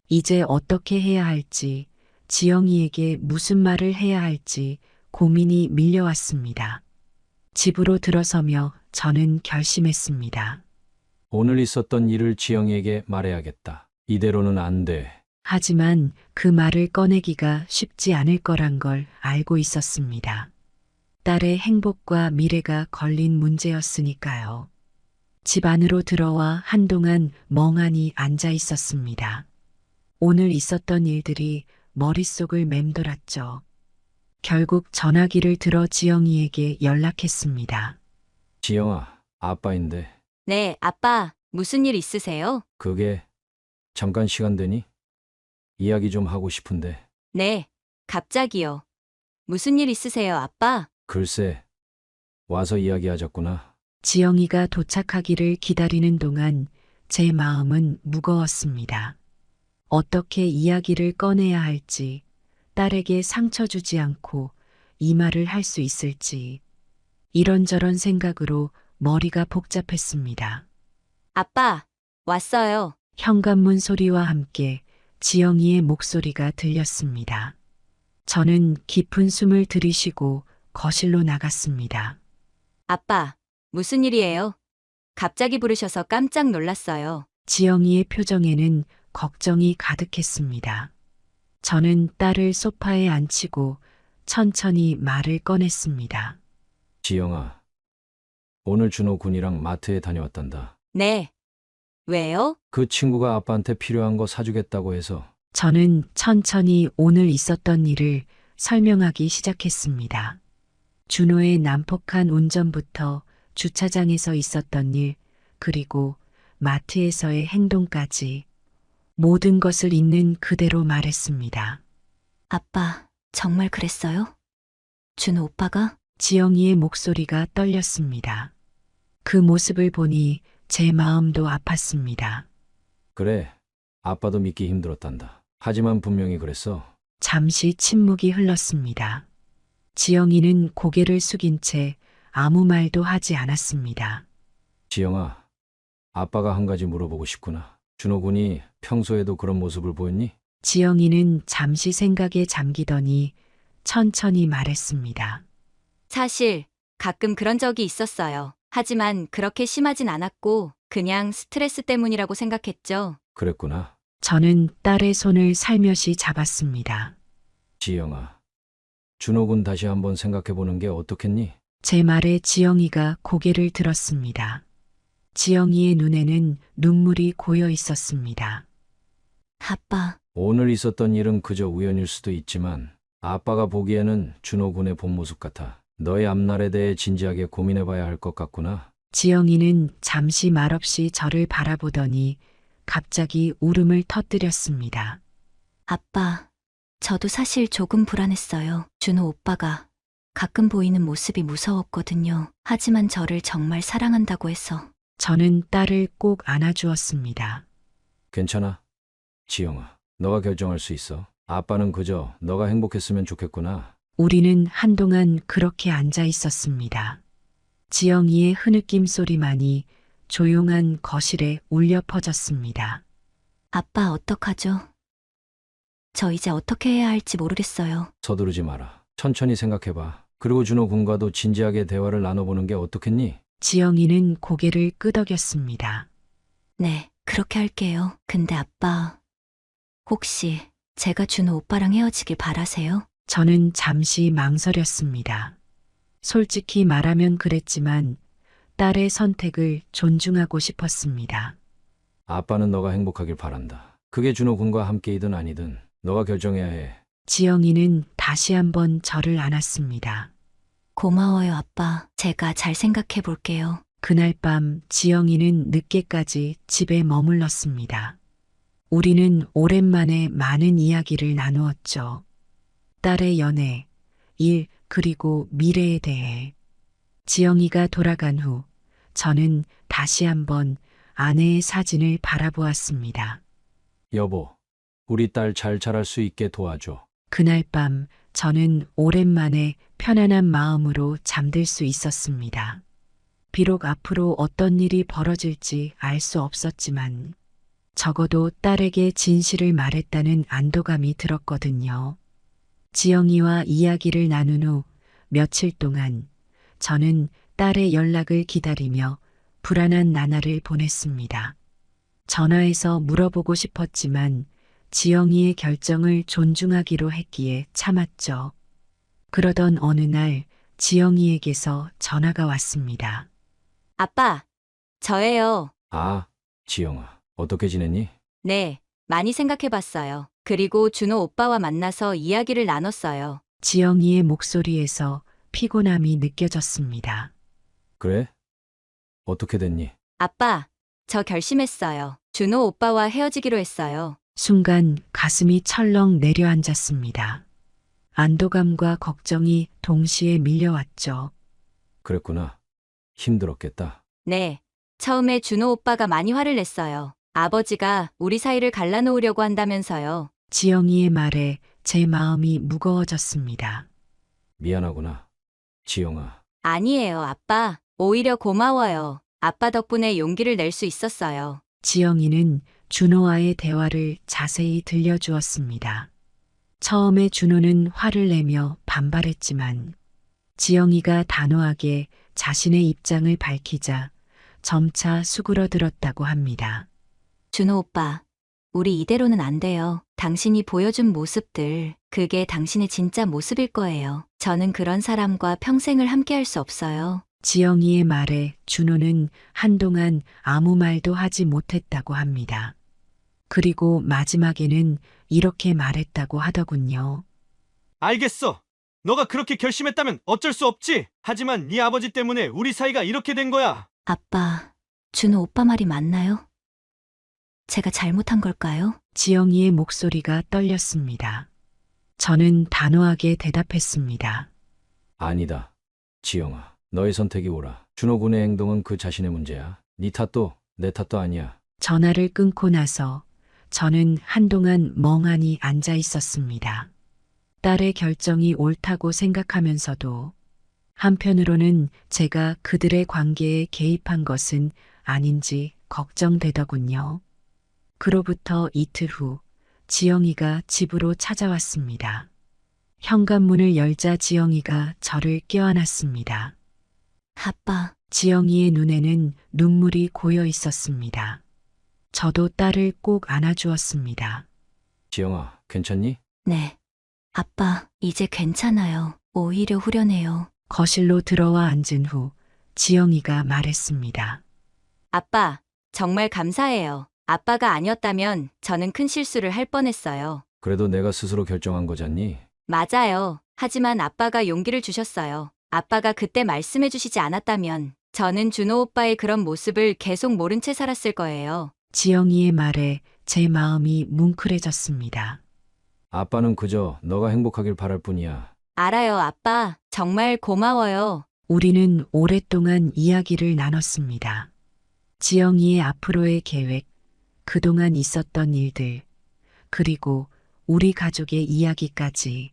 S1: 이제 어떻게 해야 할지, 지영이에게 무슨 말을 해야 할지 고민이 밀려왔습니다. 집으로 들어서며 저는 결심했습니다.
S3: 오늘 있었던 일을 지영이에게 말해야겠다. 이대로는 안 돼.
S1: 하지만 그 말을 꺼내기가 쉽지 않을 거란 걸 알고 있었습니다. 딸의 행복과 미래가 걸린 문제였으니까요. 집 안으로 들어와 한동안 멍하니 앉아 있었습니다. 오늘 있었던 일들이 머릿속을 맴돌았죠. 결국 전화기를 들어 지영이에게 연락했습니다.
S3: 지영아, 아빠인데
S4: 네, 아빠, 무슨 일 있으세요?
S3: 그게 잠깐 시간 되니? 이야기 좀 하고 싶은데.
S4: 네, 갑자기요. 무슨 일 있으세요, 아빠?
S3: 글쎄, 와서 이야기하자꾸나.
S1: 지영이가 도착하기를 기다리는 동안 제 마음은 무거웠습니다. 어떻게 이야기를 꺼내야 할지, 딸에게 상처 주지 않고 이 말을 할 수 있을지, 이런저런 생각으로 머리가 복잡했습니다.
S4: 아빠, 왔어요.
S1: 현관문 소리와 함께 지영이의 목소리가 들렸습니다. 저는 깊은 숨을 들이쉬고 거실로 나갔습니다.
S4: 아빠, 무슨 일이에요? 갑자기 부르셔서 깜짝 놀랐어요.
S1: 지영이의 표정에는 걱정이 가득했습니다. 저는 딸을 소파에 앉히고 천천히 말을 꺼냈습니다.
S3: 지영아, 오늘 준호 군이랑 마트에 다녀왔단다.
S4: 네. 왜요?
S3: 그 친구가 아빠한테 필요한 거 사주겠다고 해서.
S1: 저는 천천히 오늘 있었던 일을 설명하기 시작했습니다. 준호의 난폭한 운전부터 주차장에서 있었던 일, 그리고 마트에서의 행동까지 모든 것을 있는 그대로 말했습니다.
S4: 아빠, 정말 그랬어요? 준호 오빠가?
S1: 지영이의 목소리가 떨렸습니다. 그 모습을 보니 제 마음도 아팠습니다.
S3: 그래, 아빠도 믿기 힘들었단다. 하지만 분명히 그랬어.
S1: 잠시 침묵이 흘렀습니다. 지영이는 고개를 숙인 채 아무 말도 하지 않았습니다.
S3: 지영아, 아빠가 한 가지 물어보고 싶구나. 준호 군이 평소에도 그런 모습을 보였니?
S1: 지영이는 잠시 생각에 잠기더니 천천히 말했습니다.
S4: 사실 가끔 그런 적이 있었어요. 하지만 그렇게 심하진 않았고 그냥 스트레스 때문이라고 생각했죠.
S3: 그랬구나.
S1: 저는 딸의 손을 살며시 잡았습니다.
S3: 지영아, 준호 군 다시 한번 생각해보는 게 어떻겠니?
S1: 제 말에 지영이가 고개를 들었습니다. 지영이의 눈에는 눈물이 고여 있었습니다.
S4: 아빠,
S3: 오늘 있었던 일은 그저 우연일 수도 있지만 아빠가 보기에는 준호 군의 본 모습 같아. 너의 앞날에 대해 진지하게 고민해봐야 할 것 같구나.
S1: 지영이는 잠시 말없이 저를 바라보더니 갑자기 울음을 터뜨렸습니다.
S4: 아빠, 저도 사실 조금 불안했어요. 준호 오빠가 가끔 보이는 모습이 무서웠거든요. 하지만 저를 정말 사랑한다고 해서.
S1: 저는 딸을 꼭 안아주었습니다.
S3: 괜찮아. 지영아, 너가 결정할 수 있어. 아빠는 그저 너가 행복했으면 좋겠구나.
S1: 우리는 한동안 그렇게 앉아 있었습니다. 지영이의 흐느낌 소리만이 조용한 거실에 울려 퍼졌습니다.
S4: 아빠 어떡하죠? 저 이제 어떻게 해야 할지 모르겠어요.
S3: 서두르지 마라. 천천히 생각해봐. 그리고 준호 군과도 진지하게 대화를 나눠보는 게 어떻겠니?
S1: 지영이는 고개를 끄덕였습니다.
S4: 네, 그렇게 할게요. 근데 아빠, 혹시 제가 준호 오빠랑 헤어지길 바라세요?
S1: 저는 잠시 망설였습니다. 솔직히 말하면 그랬지만 딸의 선택을 존중하고 싶었습니다.
S3: 아빠는 너가 행복하길 바란다. 그게 준호 군과 함께이든 아니든 너가 결정해야 해.
S1: 지영이는 다시 한번 저를 안았습니다.
S4: 고마워요, 아빠. 제가 잘 생각해 볼게요.
S1: 그날 밤 지영이는 늦게까지 집에 머물렀습니다. 우리는 오랜만에 많은 이야기를 나누었죠. 딸의 연애, 일, 그리고 미래에 대해. 지영이가 돌아간 후 저는 다시 한번 아내의 사진을 바라보았습니다.
S3: 여보, 우리 딸 잘 자랄 수 있게 도와줘.
S1: 그날 밤 저는 오랜만에 편안한 마음으로 잠들 수 있었습니다. 비록 앞으로 어떤 일이 벌어질지 알 수 없었지만 적어도 딸에게 진실을 말했다는 안도감이 들었거든요. 지영이와 이야기를 나눈 후 며칠 동안 저는 딸의 연락을 기다리며 불안한 나날을 보냈습니다. 전화해서 물어보고 싶었지만 지영이의 결정을 존중하기로 했기에 참았죠. 그러던 어느 날 지영이에게서 전화가 왔습니다.
S4: 아빠, 저예요.
S3: 아, 지영아, 어떻게 지냈니?
S4: 네, 많이 생각해 봤어요. 그리고 준호 오빠와 만나서 이야기를 나눴어요.
S1: 지영이의 목소리에서 피곤함이 느껴졌습니다.
S3: 그래? 어떻게 됐니?
S4: 아빠, 저 결심했어요. 준호 오빠와 헤어지기로 했어요.
S1: 순간 가슴이 철렁 내려앉았습니다. 안도감과 걱정이 동시에 밀려왔죠.
S3: 그랬구나. 힘들었겠다.
S4: 네, 처음에 준호 오빠가 많이 화를 냈어요. 아버지가 우리 사이를 갈라놓으려고 한다면서요.
S1: 지영이의 말에 제 마음이 무거워졌습니다.
S3: 미안하구나. 지영아,
S4: 아니에요, 아빠. 오히려 고마워요. 아빠 덕분에 용기를 낼 수 있었어요.
S1: 지영이는 준호와의 대화를 자세히 들려주었습니다. 처음에 준호는 화를 내며 반발했지만 지영이가 단호하게 자신의 입장을 밝히자 점차 수그러들었다고 합니다.
S4: 준호 오빠, 우리 이대로는 안 돼요. 당신이 보여준 모습들, 그게 당신의 진짜 모습일 거예요. 저는 그런 사람과 평생을 함께 할 수 없어요.
S1: 지영이의 말에 준호는 한동안 아무 말도 하지 못했다고 합니다. 그리고 마지막에는 이렇게 말했다고 하더군요.
S5: 알겠어. 너가 그렇게 결심했다면 어쩔 수 없지. 하지만 네 아버지 때문에 우리 사이가 이렇게 된 거야.
S4: 아빠, 준호 오빠 말이 맞나요? 제가 잘못한 걸까요?
S1: 지영이의 목소리가 떨렸습니다. 저는 단호하게 대답했습니다.
S3: 아니다. 지영아, 너의 선택이 옳아. 준호 군의 행동은 그 자신의 문제야. 네 탓도 내 탓도 아니야.
S1: 전화를 끊고 나서 저는 한동안 멍하니 앉아 있었습니다. 딸의 결정이 옳다고 생각하면서도 한편으로는 제가 그들의 관계에 개입한 것은 아닌지 걱정되더군요. 그로부터 이틀 후 지영이가 집으로 찾아왔습니다. 현관문을 열자 지영이가 저를 껴안았습니다.
S4: 아빠,
S1: 지영이의 눈에는 눈물이 고여 있었습니다. 저도 딸을 꼭 안아주었습니다.
S3: 지영아, 괜찮니?
S4: 네. 아빠, 이제 괜찮아요. 오히려 후련해요.
S1: 거실로 들어와 앉은 후 지영이가 말했습니다.
S4: 아빠, 정말 감사해요. 아빠가 아니었다면 저는 큰 실수를 할 뻔했어요.
S3: 그래도 내가 스스로 결정한 거잖니?
S4: 맞아요. 하지만 아빠가 용기를 주셨어요. 아빠가 그때 말씀해 주시지 않았다면 저는 준호 오빠의 그런 모습을 계속 모른 채 살았을 거예요.
S1: 지영이의 말에 제 마음이 뭉클해졌습니다.
S3: 아빠는 그저 너가 행복하길 바랄 뿐이야.
S4: 알아요, 아빠. 정말 고마워요.
S1: 우리는 오랫동안 이야기를 나눴습니다. 지영이의 앞으로의 계획, 그동안 있었던 일들, 그리고 우리 가족의 이야기까지.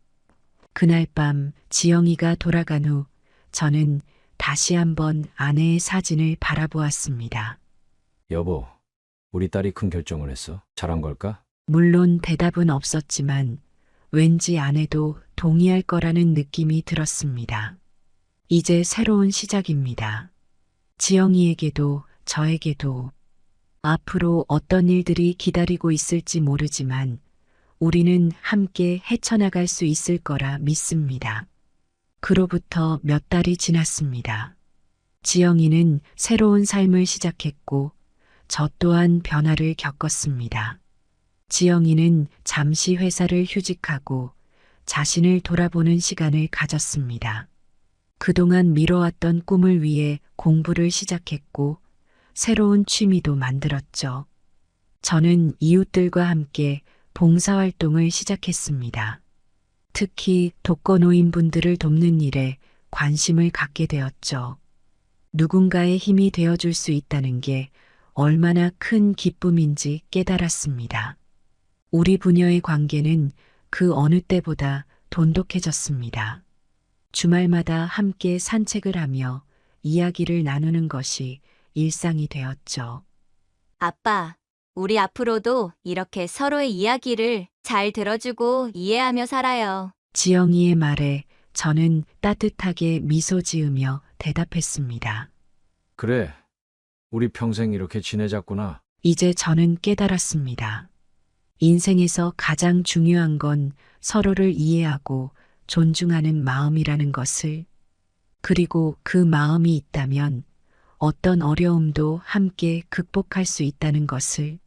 S1: 그날 밤 지영이가 돌아간 후 저는 다시 한번 아내의 사진을 바라보았습니다.
S3: 여보, 우리 딸이 큰 결정을 했어. 잘한 걸까?
S1: 물론 대답은 없었지만 왠지 아내도 동의할 거라는 느낌이 들었습니다. 이제 새로운 시작입니다. 지영이에게도 저에게도 앞으로 어떤 일들이 기다리고 있을지 모르지만 우리는 함께 헤쳐나갈 수 있을 거라 믿습니다. 그로부터 몇 달이 지났습니다. 지영이는 새로운 삶을 시작했고 저 또한 변화를 겪었습니다. 지영이는 잠시 회사를 휴직하고 자신을 돌아보는 시간을 가졌습니다. 그동안 미뤄왔던 꿈을 위해 공부를 시작했고 새로운 취미도 만들었죠. 저는 이웃들과 함께 봉사활동을 시작했습니다. 특히 독거노인분들을 돕는 일에 관심을 갖게 되었죠. 누군가의 힘이 되어줄 수 있다는 게 얼마나 큰 기쁨인지 깨달았습니다. 우리 부녀의 관계는 그 어느 때보다 돈독해졌습니다. 주말마다 함께 산책을 하며 이야기를 나누는 것이 일상이 되었죠.
S4: 아빠, 우리 앞으로도 이렇게 서로의 이야기를 잘 들어주고 이해하며 살아요.
S1: 지영이의 말에 저는 따뜻하게 미소 지으며 대답했습니다.
S3: 그래, 우리 평생 이렇게 지내자꾸나.
S1: 이제 저는 깨달았습니다. 인생에서 가장 중요한 건 서로를 이해하고 존중하는 마음이라는 것을, 그리고 그 마음이 있다면 어떤 어려움도 함께 극복할 수 있다는 것을.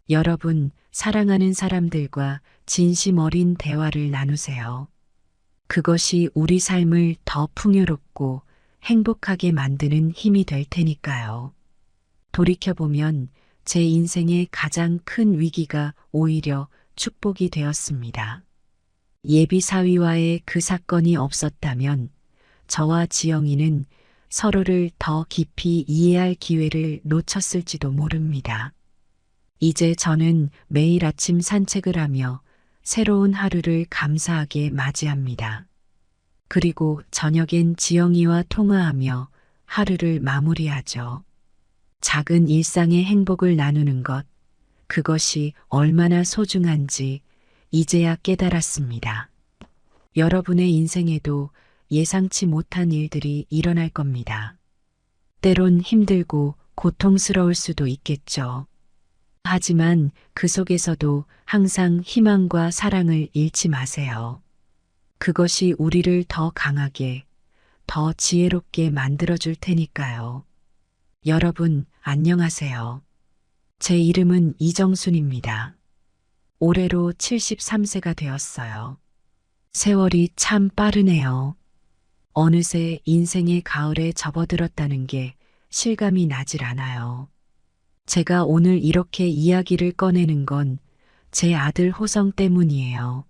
S1: 여러분, 사랑하는 사람들과 진심 어린 대화를 나누세요. 그것이 우리 삶을 더 풍요롭고 행복하게 만드는 힘이 될 테니까요. 돌이켜보면 제 인생의 가장 큰 위기가 오히려 축복이 되었습니다. 예비 사위와의 그 사건이 없었다면 저와 지영이는 서로를 더 깊이 이해할 기회를 놓쳤을지도 모릅니다. 이제 저는 매일 아침 산책을 하며 새로운 하루를 감사하게 맞이합니다. 그리고 저녁엔 지영이와 통화하며 하루를 마무리하죠. 작은 일상의 행복을 나누는 것, 그것이 얼마나 소중한지 이제야 깨달았습니다. 여러분의 인생에도 예상치 못한 일들이 일어날 겁니다. 때론 힘들고 고통스러울 수도 있겠죠. 하지만 그 속에서도 항상 희망과 사랑을 잃지 마세요. 그것이 우리를 더 강하게, 더 지혜롭게 만들어줄 테니까요. 여러분, 안녕하세요. 제 이름은 이정순입니다. 올해로 73세가 되었어요. 세월이 참 빠르네요. 어느새 인생의 가을에 접어들었다는 게 실감이 나질 않아요. 제가 오늘 이렇게 이야기를 꺼내는 건 제 아들 호성 때문이에요.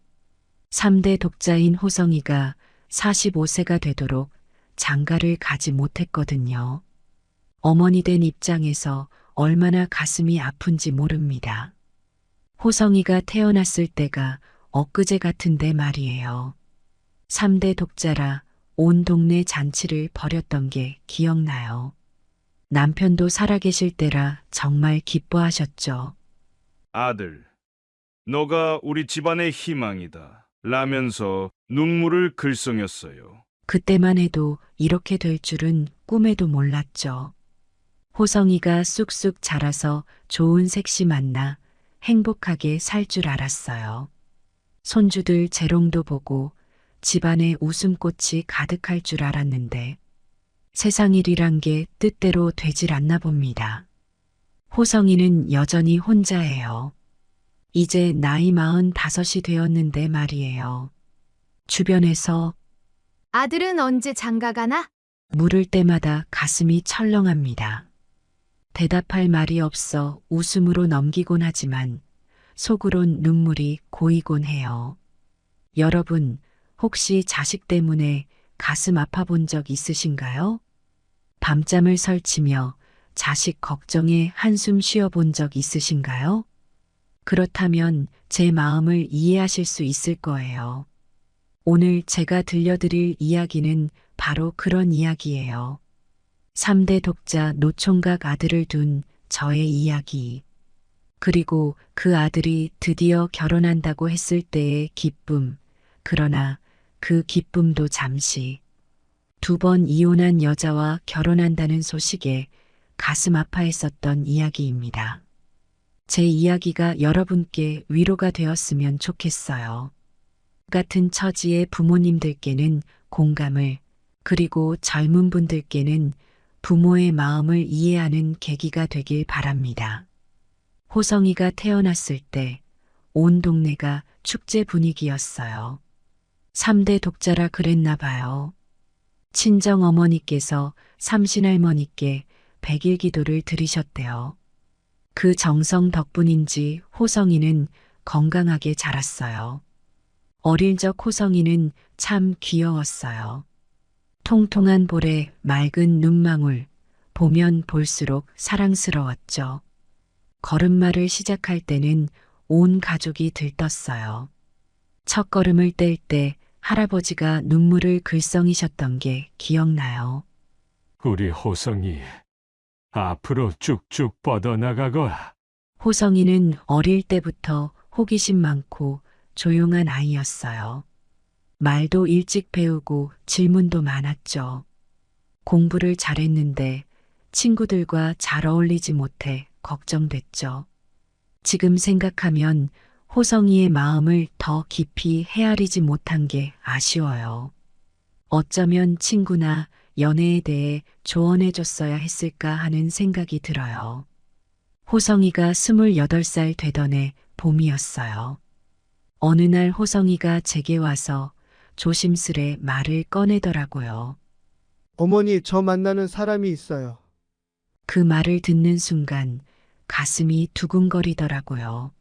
S1: 3대 독자인 호성이가 45세가 되도록 장가를 가지 못했거든요. 어머니 된 입장에서 얼마나 가슴이 아픈지 모릅니다. 호성이가 태어났을 때가 엊그제 같은데 말이에요. 3대 독자라 온 동네 잔치를 벌였던 게 기억나요. 남편도 살아계실 때라 정말 기뻐하셨죠.
S10: 아들, 너가 우리 집안의 희망이다. 라면서 눈물을 글썽였어요.
S1: 그때만 해도 이렇게 될 줄은 꿈에도 몰랐죠. 호성이가 쑥쑥 자라서 좋은 색시 만나 행복하게 살 줄 알았어요. 손주들 재롱도 보고 집안에 웃음꽃이 가득할 줄 알았는데 세상 일이란 게 뜻대로 되질 않나 봅니다. 호성이는 여전히 혼자예요. 이제 나이 45이 되었는데 말이에요. 주변에서
S11: 아들은 언제 장가 가나?
S1: 물을 때마다 가슴이 철렁합니다. 대답할 말이 없어 웃음으로 넘기곤 하지만 속으론 눈물이 고이곤 해요. 여러분, 혹시 자식 때문에 가슴 아파 본 적 있으신가요? 밤잠을 설치며 자식 걱정에 한숨 쉬어 본 적 있으신가요? 그렇다면 제 마음을 이해하실 수 있을 거예요. 오늘 제가 들려드릴 이야기는 바로 그런 이야기예요. 3대 독자 노총각 아들을 둔 저의 이야기. 그리고 그 아들이 드디어 결혼한다고 했을 때의 기쁨. 그러나 그 기쁨도 잠시. 2번 이혼한 여자와 결혼한다는 소식에 가슴 아파했었던 이야기입니다. 제 이야기가 여러분께 위로가 되었으면 좋겠어요. 같은 처지의 부모님들께는 공감을, 그리고 젊은 분들께는 부모의 마음을 이해하는 계기가 되길 바랍니다. 호성이가 태어났을 때 온 동네가 축제 분위기였어요. 3대 독자라 그랬나 봐요. 친정 어머니께서 삼신할머니께 100일 기도를 드리셨대요. 그 정성 덕분인지 호성이는 건강하게 자랐어요. 어릴 적 호성이는 참 귀여웠어요. 통통한 볼에 맑은 눈망울, 보면 볼수록 사랑스러웠죠. 걸음마를 시작할 때는 온 가족이 들떴어요. 첫 걸음을 뗄 때 할아버지가 눈물을 글썽이셨던 게 기억나요.
S2: 우리 호성이 앞으로 쭉쭉 뻗어나가거라.
S1: 호성이는 어릴 때부터 호기심 많고 조용한 아이였어요. 말도 일찍 배우고 질문도 많았죠. 공부를 잘했는데 친구들과 잘 어울리지 못해 걱정됐죠. 지금 생각하면 호성이의 마음을 더 깊이 헤아리지 못한 게 아쉬워요. 어쩌면 친구나 연애에 대해 조언해줬어야 했을까 하는 생각이 들어요. 호성이가 28살 되던 해 봄이었어요. 어느 날 호성이가 제게 와서 조심스레 말을 꺼내더라고요.
S7: 어머니, 저 만나는 사람이 있어요.
S1: 그 말을 듣는 순간 가슴이 두근거리더라고요.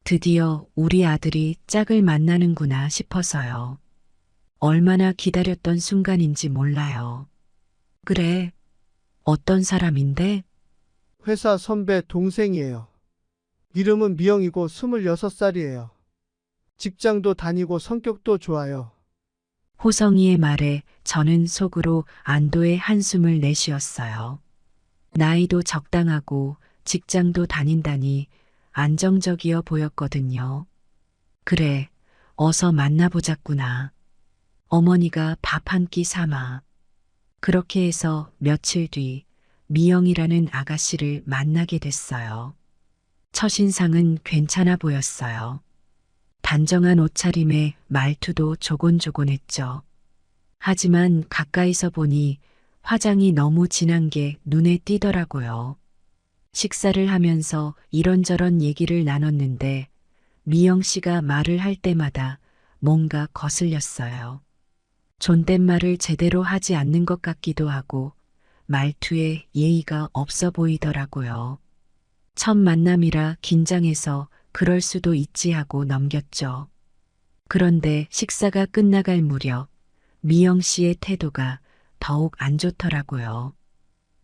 S1: 드디어 우리 아들이 짝을 만나는구나 싶어서요. 얼마나 기다렸던 순간인지 몰라요. 그래, 어떤 사람인데?
S7: 회사 선배 동생이에요. 이름은 미영이고 26살이에요. 직장도 다니고 성격도 좋아요.
S1: 호성이의 말에 저는 속으로 안도의 한숨을 내쉬었어요. 나이도 적당하고 직장도 다닌다니 안정적이어 보였거든요. 그래, 어서 만나보자꾸나. 어머니가 밥 한 끼 삼아. 그렇게 해서 며칠 뒤 미영이라는 아가씨를 만나게 됐어요. 첫인상은 괜찮아 보였어요. 단정한 옷차림에 말투도 조곤조곤했죠. 하지만 가까이서 보니 화장이 너무 진한 게 눈에 띄더라고요. 식사를 하면서 이런저런 얘기를 나눴는데 미영 씨가 말을 할 때마다 뭔가 거슬렸어요. 존댓말을 제대로 하지 않는 것 같기도 하고 말투에 예의가 없어 보이더라고요. 첫 만남이라 긴장해서 그럴 수도 있지 하고 넘겼죠. 그런데 식사가 끝나갈 무렵 미영 씨의 태도가 더욱 안 좋더라고요.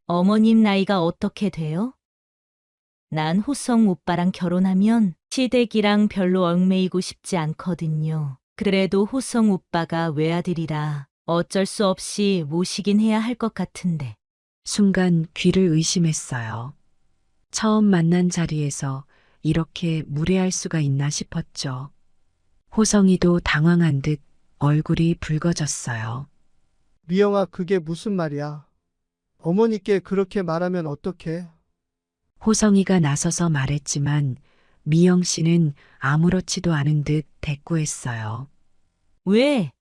S12: 어머님 나이가 어떻게 돼요? 난 호성 오빠랑 결혼하면 시댁이랑 별로 얽매이고 싶지 않거든요. 그래도 호성 오빠가 외아들이라 어쩔 수 없이 모시긴 해야 할 것 같은데.
S1: 순간 귀를 의심했어요. 처음 만난 자리에서 이렇게 무례할 수가 있나 싶었죠. 호성이도 당황한 듯 얼굴이 붉어졌어요.
S13: 미영아, 그게 무슨 말이야? 어머니께 그렇게 말하면 어떡해?
S1: 호성이가 나서서 말했지만 미영 씨는 아무렇지도 않은 듯 대꾸했어요.
S12: 왜?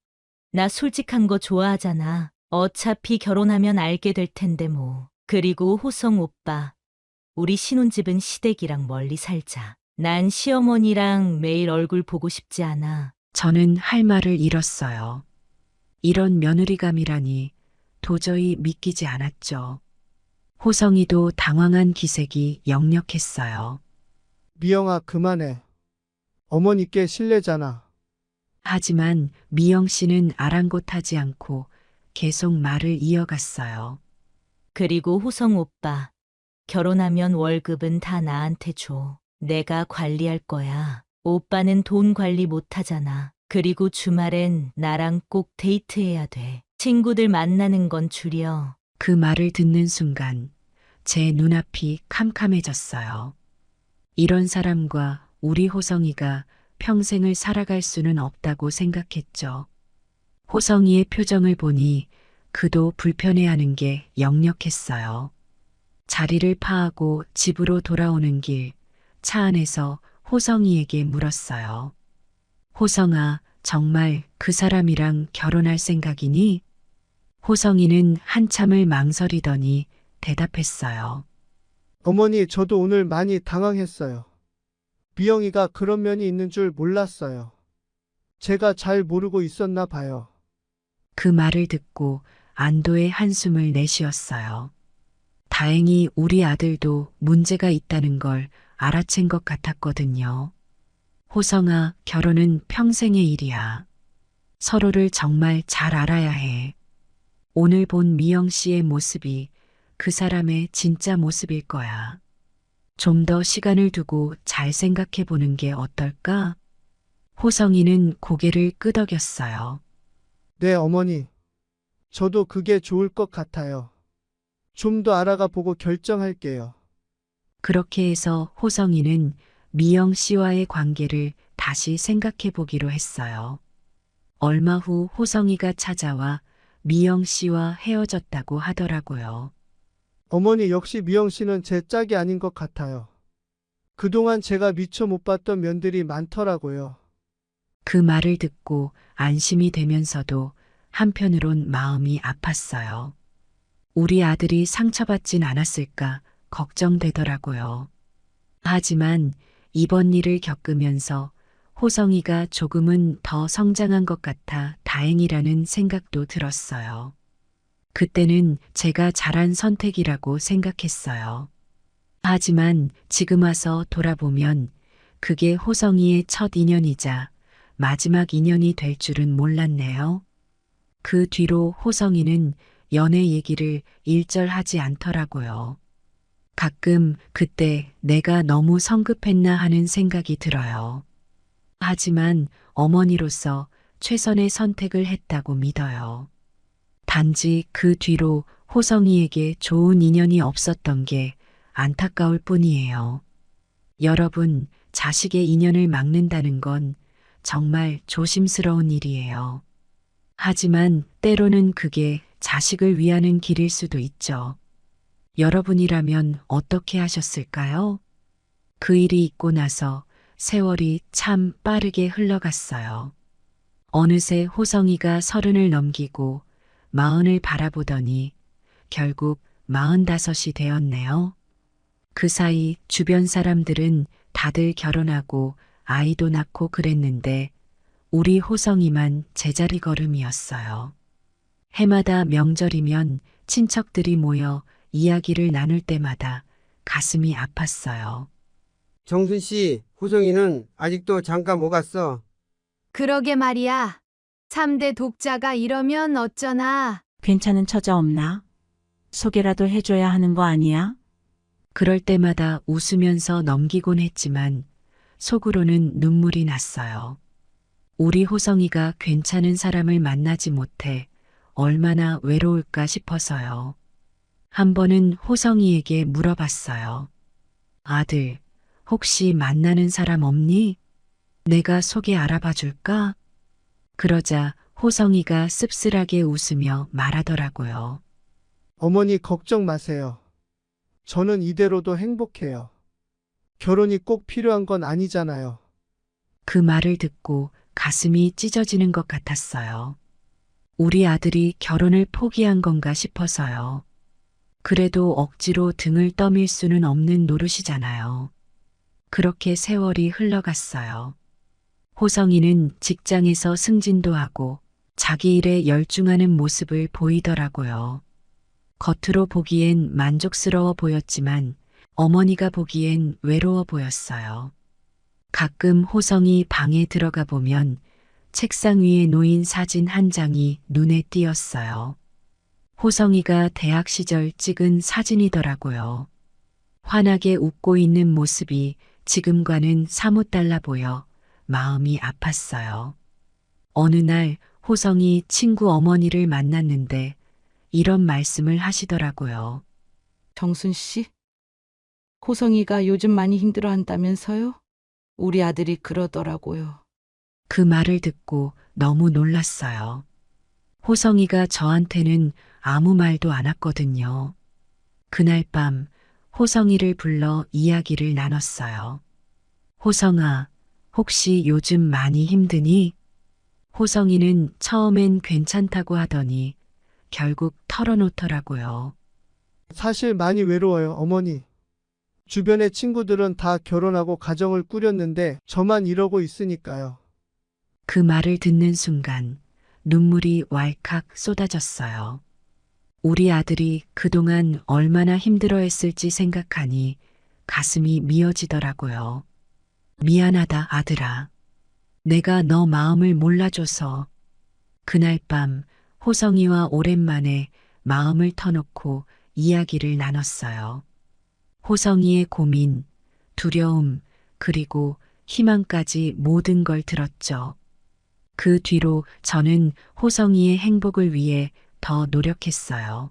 S12: 나 솔직한 거 좋아하잖아. 어차피 결혼하면 알게 될 텐데 뭐. 그리고 호성 오빠, 우리 신혼집은 시댁이랑 멀리 살자. 난 시어머니랑 매일 얼굴 보고 싶지 않아.
S1: 저는 할 말을 잃었어요. 이런 며느리감이라니 도저히 믿기지 않았죠. 호성이도 당황한 기색이 역력했어요.
S13: 미영아, 그만해. 어머니께 실례잖아.
S1: 하지만 미영 씨는 아랑곳하지 않고 계속 말을 이어갔어요.
S12: 그리고 호성 오빠, 결혼하면 월급은 다 나한테 줘. 내가 관리할 거야. 오빠는 돈 관리 못 하잖아. 그리고 주말엔 나랑 꼭 데이트해야 돼. 친구들 만나는 건 줄여.
S1: 그 말을 듣는 순간 제 눈앞이 캄캄해졌어요. 이런 사람과 우리 호성이가 평생을 살아갈 수는 없다고 생각했죠. 호성이의 표정을 보니 그도 불편해하는 게 역력했어요. 자리를 파하고 집으로 돌아오는 길, 차 안에서 호성이에게 물었어요. 호성아, 정말 그 사람이랑 결혼할 생각이니? 호성이는 한참을 망설이더니 대답했어요.
S13: 어머니, 저도 오늘 많이 당황했어요. 미영이가 그런 면이 있는 줄 몰랐어요. 제가 잘 모르고 있었나 봐요.
S1: 그 말을 듣고 안도의 한숨을 내쉬었어요. 다행히 우리 아들도 문제가 있다는 걸 알아챈 것 같았거든요. 호성아, 결혼은 평생의 일이야. 서로를 정말 잘 알아야 해. 오늘 본 미영 씨의 모습이 그 사람의 진짜 모습일 거야. 좀 더 시간을 두고 잘 생각해 보는 게 어떨까? 호성이는 고개를 끄덕였어요.
S13: 네, 어머니. 저도 그게 좋을 것 같아요. 좀 더 알아가 보고 결정할게요.
S1: 그렇게 해서 호성이는 미영 씨와의 관계를 다시 생각해 보기로 했어요. 얼마 후 호성이가 찾아와 미영 씨와 헤어졌다고 하더라고요.
S13: 어머니, 역시 미영 씨는 제 짝이 아닌 것 같아요. 그동안 제가 미처 못 봤던 면들이 많더라고요.
S1: 그 말을 듣고 안심이 되면서도 한편으론 마음이 아팠어요. 우리 아들이 상처받진 않았을까 걱정되더라고요. 하지만 이번 일을 겪으면서 호성이가 조금은 더 성장한 것 같아 다행이라는 생각도 들었어요. 그때는 제가 잘한 선택이라고 생각했어요. 하지만 지금 와서 돌아보면 그게 호성이의 첫 인연이자 마지막 인연이 될 줄은 몰랐네요. 그 뒤로 호성이는 연애 얘기를 일절하지 않더라고요. 가끔 그때 내가 너무 성급했나 하는 생각이 들어요. 하지만 어머니로서 최선의 선택을 했다고 믿어요. 단지 그 뒤로 호성이에게 좋은 인연이 없었던 게 안타까울 뿐이에요. 여러분, 자식의 인연을 막는다는 건 정말 조심스러운 일이에요. 하지만 때로는 그게 자식을 위하는 길일 수도 있죠. 여러분이라면 어떻게 하셨을까요? 그 일이 있고 나서 세월이 참 빠르게 흘러갔어요. 어느새 호성이가 30을 넘기고 40을 바라보더니 결국 45이 되었네요. 그 사이 주변 사람들은 다들 결혼하고 아이도 낳고 그랬는데 우리 호성이만 제자리 걸음이었어요. 해마다 명절이면 친척들이 모여 이야기를 나눌 때마다 가슴이 아팠어요.
S7: 정순 씨, 호성이는 아직도 장가 못 갔어.
S11: 그러게 말이야. 3대 독자가 이러면 어쩌나.
S14: 괜찮은 처자 없나? 소개라도 해줘야 하는 거 아니야?
S1: 그럴 때마다 웃으면서 넘기곤 했지만 속으로는 눈물이 났어요. 우리 호성이가 괜찮은 사람을 만나지 못해 얼마나 외로울까 싶어서요. 한 번은 호성이에게 물어봤어요. 아들, 혹시 만나는 사람 없니? 내가 소개 알아봐 줄까? 그러자 호성이가 씁쓸하게 웃으며 말하더라고요.
S13: 어머니 걱정 마세요. 저는 이대로도 행복해요. 결혼이 꼭 필요한 건 아니잖아요.
S1: 그 말을 듣고 가슴이 찢어지는 것 같았어요. 우리 아들이 결혼을 포기한 건가 싶어서요. 그래도 억지로 등을 떠밀 수는 없는 노릇이잖아요. 그렇게 세월이 흘러갔어요. 호성이는 직장에서 승진도 하고 자기 일에 열중하는 모습을 보이더라고요. 겉으로 보기엔 만족스러워 보였지만 어머니가 보기엔 외로워 보였어요. 가끔 호성이 방에 들어가 보면 책상 위에 놓인 사진 한 장이 눈에 띄었어요. 호성이가 대학 시절 찍은 사진이더라고요. 환하게 웃고 있는 모습이 지금과는 사뭇 달라 보여 마음이 아팠어요. 어느 날 호성이 친구 어머니를 만났는데 이런 말씀을 하시더라고요.
S9: 정순 씨? 호성이가 요즘 많이 힘들어한다면서요? 우리 아들이 그러더라고요.
S1: 그 말을 듣고 너무 놀랐어요. 호성이가 저한테는 아무 말도 안 했거든요. 그날 밤 호성이를 불러 이야기를 나눴어요. 호성아, 혹시 요즘 많이 힘드니? 호성이는 처음엔 괜찮다고 하더니 결국 털어놓더라고요.
S13: 사실 많이 외로워요, 어머니. 주변의 친구들은 다 결혼하고 가정을 꾸렸는데 저만 이러고 있으니까요.
S1: 그 말을 듣는 순간 눈물이 왈칵 쏟아졌어요. 우리 아들이 그동안 얼마나 힘들어했을지 생각하니 가슴이 미어지더라고요. 미안하다, 아들아. 내가 너 마음을 몰라줘서. 그날 밤 호성이와 오랜만에 마음을 터놓고 이야기를 나눴어요. 호성이의 고민, 두려움, 그리고 희망까지 모든 걸 들었죠. 그 뒤로 저는 호성이의 행복을 위해 더 노력했어요.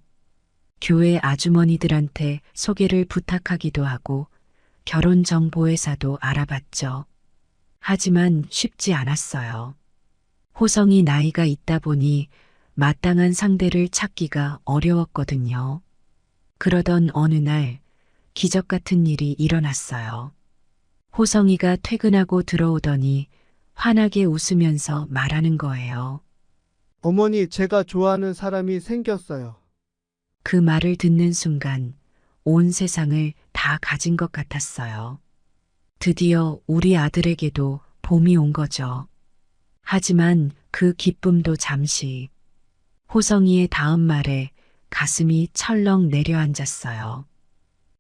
S1: 교회 아주머니들한테 소개를 부탁하기도 하고 결혼 정보회사도 알아봤죠. 하지만 쉽지 않았어요. 호성이 나이가 있다 보니 마땅한 상대를 찾기가 어려웠거든요. 그러던 어느 날 기적 같은 일이 일어났어요. 호성이가 퇴근하고 들어오더니 환하게 웃으면서 말하는 거예요.
S13: 어머니, 제가 좋아하는 사람이 생겼어요.
S1: 그 말을 듣는 순간 온 세상을 다 가진 것 같았어요. 드디어 우리 아들에게도 봄이 온 거죠. 하지만 그 기쁨도 잠시. 호성이의 다음 말에 가슴이 철렁 내려앉았어요.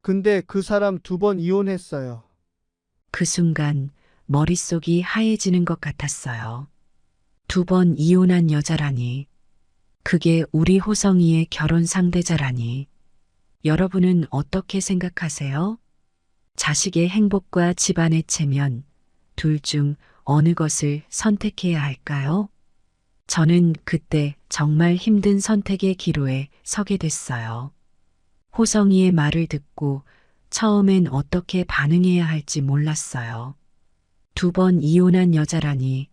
S13: 근데 그 사람 2번 이혼했어요.
S1: 그 순간 머릿속이 하얘지는 것 같았어요. 2번 이혼한 여자라니. 그게 우리 호성이의 결혼 상대자라니. 여러분은 어떻게 생각하세요? 자식의 행복과 집안의 체면, 둘 중 어느 것을 선택해야 할까요? 저는 그때 정말 힘든 선택의 기로에 서게 됐어요. 호성이의 말을 듣고 처음엔 어떻게 반응해야 할지 몰랐어요. 2번 이혼한 여자라니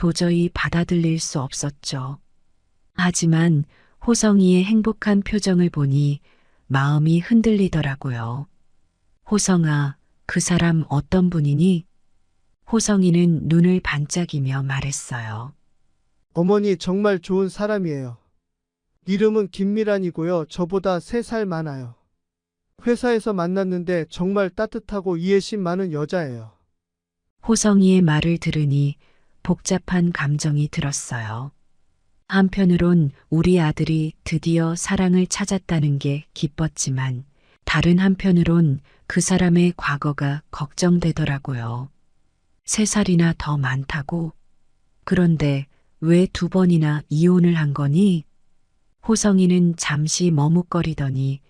S1: 도저히 받아들일 수 없었죠. 하지만 호성이의 행복한 표정을 보니 마음이 흔들리더라고요. 호성아, 그 사람 어떤 분이니? 호성이는 눈을 반짝이며 말했어요.
S13: 어머니 정말 좋은 사람이에요. 이름은 김미란이고요. 저보다 3살 많아요. 회사에서 만났는데 정말 따뜻하고 이해심 많은 여자예요.
S1: 호성이의 말을 들으니 복잡한 감정이 들었어요. 한편으론 우리 아들이 드디어 사랑을 찾았다는 게 기뻤지만 다른 한편으론 그 사람의 과거가 걱정되더라고요. 3살이나 더 많다고? 그런데 왜 2번이나 이혼을 한 거니? 호성이는 잠시 머뭇거리더니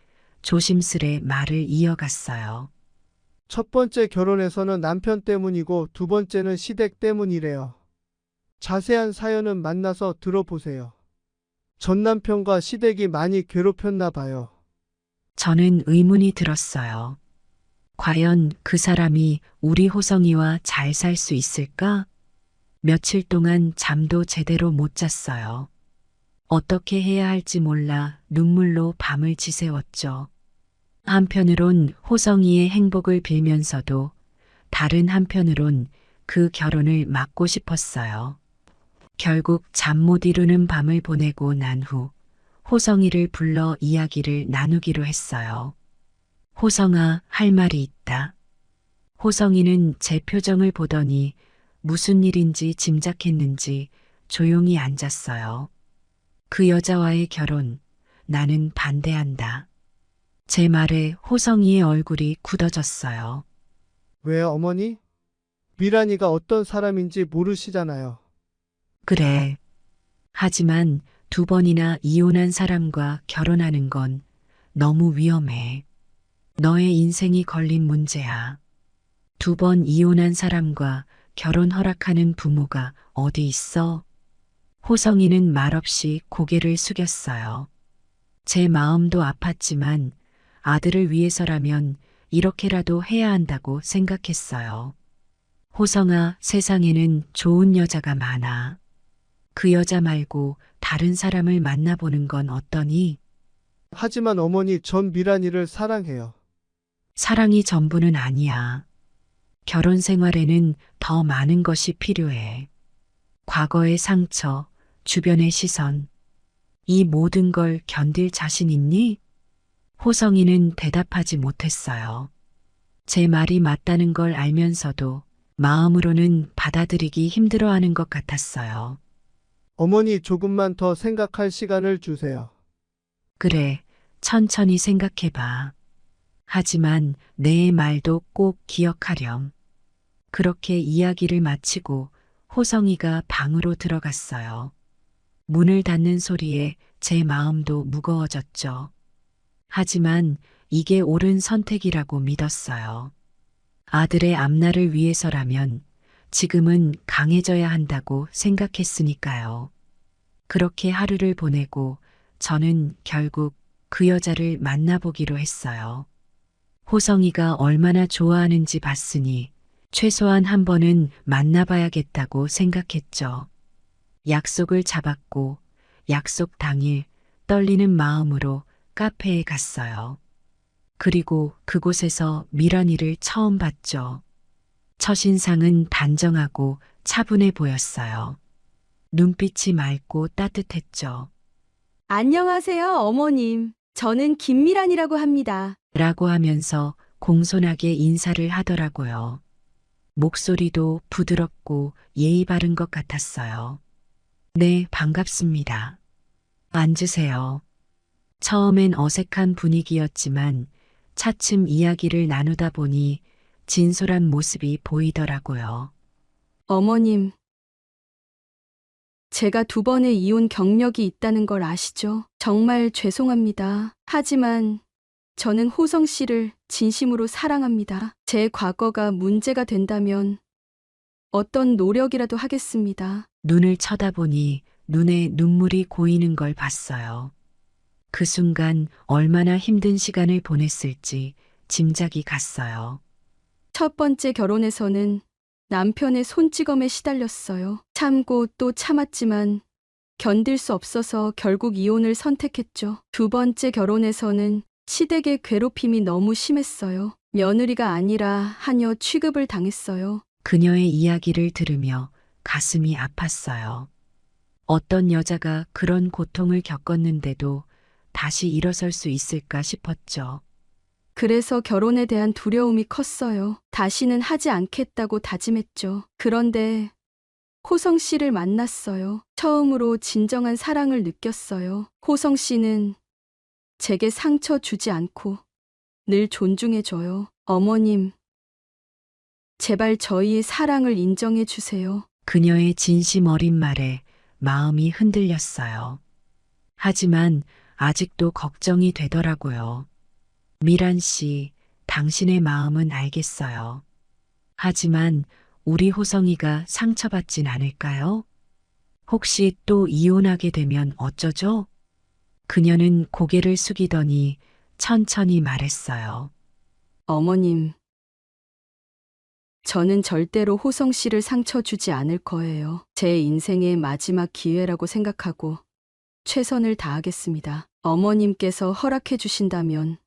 S1: 조심스레 말을 이어갔어요.
S13: 첫 번째 결혼에서는 남편 때문이고 2번째는 시댁 때문이래요. 자세한 사연은 만나서 들어보세요. 전 남편과 시댁이 많이 괴롭혔나 봐요.
S1: 저는 의문이 들었어요. 과연 그 사람이 우리 호성이와 잘 살 수 있을까? 며칠 동안 잠도 제대로 못 잤어요. 어떻게 해야 할지 몰라 눈물로 밤을 지새웠죠. 한편으론 호성이의 행복을 빌면서도 다른 한편으론 그 결혼을 막고 싶었어요. 결국 잠 못 이루는 밤을 보내고 난 후 호성이를 불러 이야기를 나누기로 했어요. 호성아, 할 말이 있다. 호성이는 제 표정을 보더니 무슨 일인지 짐작했는지 조용히 앉았어요. 그 여자와의 결혼, 나는 반대한다. 제 말에 호성이의 얼굴이 굳어졌어요.
S13: 왜 어머니? 미란이가 어떤 사람인지 모르시잖아요.
S1: 그래. 하지만 2번이나 이혼한 사람과 결혼하는 건 너무 위험해. 너의 인생이 걸린 문제야. 2번 이혼한 사람과 결혼 허락하는 부모가 어디 있어? 호성이는 말없이 고개를 숙였어요. 제 마음도 아팠지만 아들을 위해서라면 이렇게라도 해야 한다고 생각했어요. 호성아, 세상에는 좋은 여자가 많아. 그 여자 말고 다른 사람을 만나보는 건 어떠니?
S13: 하지만 어머니, 전 미란이를 사랑해요.
S1: 사랑이 전부는 아니야. 결혼 생활에는 더 많은 것이 필요해. 과거의 상처, 주변의 시선, 이 모든 걸 견딜 자신 있니? 호성이는 대답하지 못했어요. 제 말이 맞다는 걸 알면서도 마음으로는 받아들이기 힘들어하는 것 같았어요.
S13: 어머니, 조금만 더 생각할 시간을 주세요.
S1: 그래, 천천히 생각해봐. 하지만 내 말도 꼭 기억하렴. 그렇게 이야기를 마치고 호성이가 방으로 들어갔어요. 문을 닫는 소리에 제 마음도 무거워졌죠. 하지만 이게 옳은 선택이라고 믿었어요. 아들의 앞날을 위해서라면 지금은 강해져야 한다고 생각했으니까요. 그렇게 하루를 보내고 저는 결국 그 여자를 만나보기로 했어요. 호성이가 얼마나 좋아하는지 봤으니 최소한 한 번은 만나봐야겠다고 생각했죠. 약속을 잡았고 약속 당일 떨리는 마음으로 카페에 갔어요. 그리고 그곳에서 미란이를 처음 봤죠. 첫인상은 단정하고 차분해 보였어요. 눈빛이 맑고 따뜻했죠.
S15: 안녕하세요, 어머님. 저는 김미란이라고 합니다.
S1: 라고 하면서 공손하게 인사를 하더라고요. 목소리도 부드럽고 예의 바른 것 같았어요. 네, 반갑습니다. 앉으세요. 처음엔 어색한 분위기였지만 차츰 이야기를 나누다 보니 진솔한 모습이 보이더라고요.
S15: 어머님, 제가 2번의 이혼 경력이 있다는 걸 아시죠? 정말 죄송합니다. 하지만 저는 호성 씨를 진심으로 사랑합니다. 제 과거가 문제가 된다면 어떤 노력이라도 하겠습니다.
S1: 눈을 쳐다보니 눈에 눈물이 고이는 걸 봤어요. 그 순간 얼마나 힘든 시간을 보냈을지 짐작이 갔어요.
S15: 첫 번째 결혼에서는 남편의 손찌검에 시달렸어요. 참고 또 참았지만 견딜 수 없어서 결국 이혼을 선택했죠. 두 번째 결혼에서는 시댁의 괴롭힘이 너무 심했어요. 며느리가 아니라 하녀 취급을 당했어요.
S1: 그녀의 이야기를 들으며 가슴이 아팠어요. 어떤 여자가 그런 고통을 겪었는데도 다시 일어설 수 있을까 싶었죠.
S15: 그래서 결혼에 대한 두려움이 컸어요. 다시는 하지 않겠다고 다짐했죠. 그런데 호성 씨를 만났어요. 처음으로 진정한 사랑을 느꼈어요. 호성 씨는 제게 상처 주지 않고 늘 존중해줘요. 어머님, 제발 저희의 사랑을 인정해 주세요.
S1: 그녀의 진심 어린 말에 마음이 흔들렸어요. 하지만 아직도 걱정이 되더라고요. 미란 씨, 당신의 마음은 알겠어요. 하지만 우리 호성이가 상처받진 않을까요? 혹시 또 이혼하게 되면 어쩌죠? 그녀는 고개를 숙이더니 천천히 말했어요.
S15: 어머님, 저는 절대로 호성 씨를 상처 주지 않을 거예요. 제 인생의 마지막 기회라고 생각하고 최선을 다하겠습니다. 어머님께서 허락해 주신다면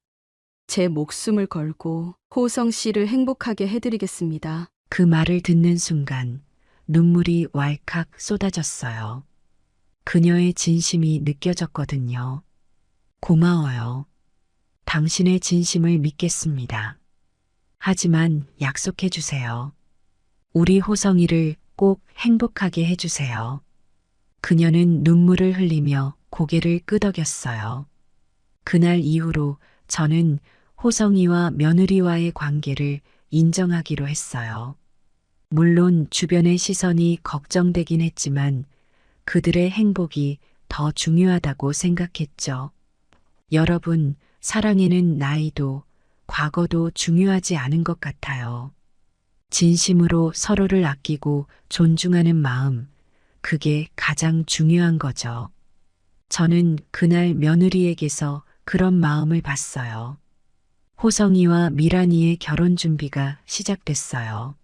S15: 제 목숨을 걸고 호성 씨를 행복하게 해드리겠습니다.
S1: 그 말을 듣는 순간 눈물이 왈칵 쏟아졌어요. 그녀의 진심이 느껴졌거든요. 고마워요. 당신의 진심을 믿겠습니다. 하지만 약속해 주세요. 우리 호성이를 꼭 행복하게 해주세요. 그녀는 눈물을 흘리며 고개를 끄덕였어요. 그날 이후로 저는 호성이와 며느리와의 관계를 인정하기로 했어요. 물론 주변의 시선이 걱정되긴 했지만 그들의 행복이 더 중요하다고 생각했죠. 여러분, 사랑에는 나이도 과거도 중요하지 않은 것 같아요. 진심으로 서로를 아끼고 존중하는 마음, 그게 가장 중요한 거죠. 저는 그날 며느리에게서 그런 마음을 봤어요. 호성이와 미란이의 결혼 준비가 시작됐어요.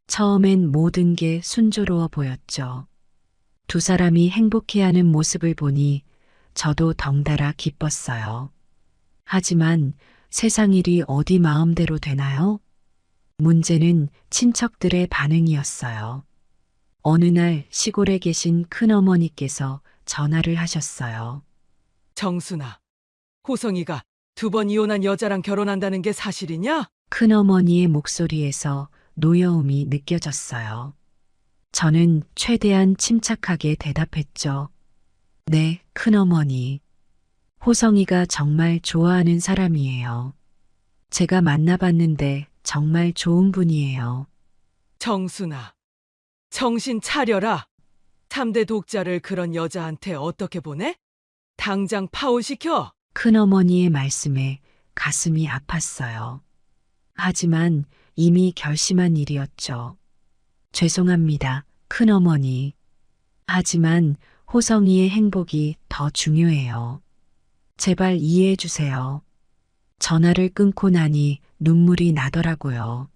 S1: 처음엔 모든 게 순조로워 보였죠. 두 사람이 행복해하는 모습을 보니 저도 덩달아 기뻤어요. 하지만 세상 일이 어디 마음대로 되나요? 문제는 친척들의 반응이었어요. 어느 날 시골에 계신 큰어머니께서 전화를 하셨어요.
S9: 정순아, 호성이가 2번 이혼한 여자랑 결혼한다는 게 사실이냐?
S1: 큰어머니의 목소리에서 노여움이 느껴졌어요. 저는 최대한 침착하게 대답했죠. 네, 큰어머니. 호성이가 정말 좋아하는 사람이에요. 제가 만나봤는데 정말 좋은 분이에요.
S9: 정순아, 정신 차려라. 3대 독자를 그런 여자한테 어떻게 보내? 당장 파혼시켜.
S1: 큰어머니의 말씀에 가슴이 아팠어요. 하지만 이미 결심한 일이었죠. 죄송합니다, 큰어머니. 하지만 호성이의 행복이 더 중요해요. 제발 이해해 주세요. 전화를 끊고 나니 눈물이 나더라고요.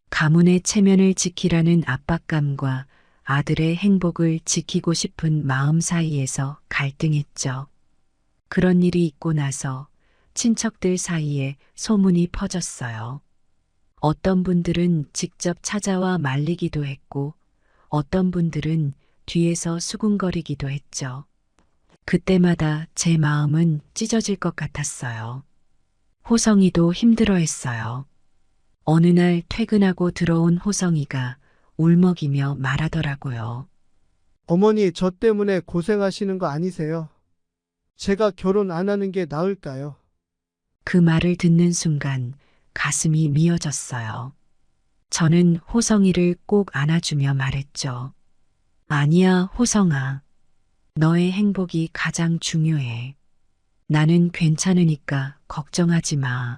S1: 가문의 체면을 지키라는 압박감과 아들의 행복을 지키고 싶은 마음 사이에서 갈등했죠. 그런 일이 있고 나서 친척들 사이에 소문이 퍼졌어요. 어떤 분들은 직접 찾아와 말리기도 했고, 어떤 분들은 뒤에서 수군거리기도 했죠. 그때마다 제 마음은 찢어질 것 같았어요. 호성이도 힘들어했어요. 어느 날 퇴근하고 들어온 호성이가 울먹이며 말하더라고요.
S13: 어머니, 저 때문에 고생하시는 거 아니세요? 제가 결혼 안 하는 게 나을까요?
S1: 그 말을 듣는 순간 가슴이 미어졌어요. 저는 호성이를 꼭 안아주며 말했죠. 아니야, 호성아. 너의 행복이 가장 중요해. 나는 괜찮으니까 걱정하지 마.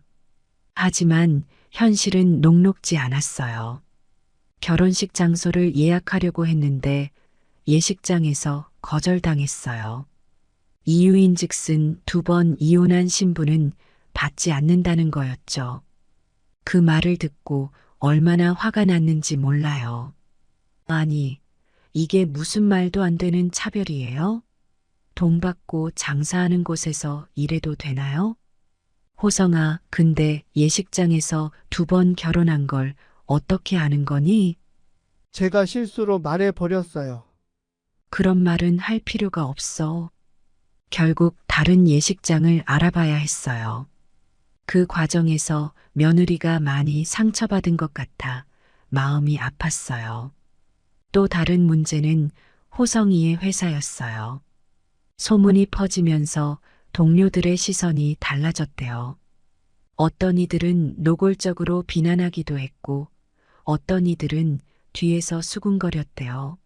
S1: 하지만 현실은 녹록지 않았어요. 결혼식 장소를 예약하려고 했는데 예식장에서 거절당했어요. 이유인즉슨 2번 이혼한 신부는 받지 않는다는 거였죠. 그 말을 듣고 얼마나 화가 났는지 몰라요. 아니, 이게 무슨 말도 안 되는 차별이에요? 돈 받고 장사하는 곳에서 이래도 되나요? 호성아, 근데 예식장에서 2번 결혼한 걸 어떻게 아는 거니?
S13: 제가 실수로 말해버렸어요.
S1: 그런 말은 할 필요가 없어. 결국 다른 예식장을 알아봐야 했어요. 그 과정에서 며느리가 많이 상처받은 것 같아 마음이 아팠어요. 또 다른 문제는 호성이의 회사였어요. 소문이 퍼지면서 동료들의 시선이 달라졌대요. 어떤 이들은 노골적으로 비난하기도 했고, 어떤 이들은 뒤에서 수군거렸대요.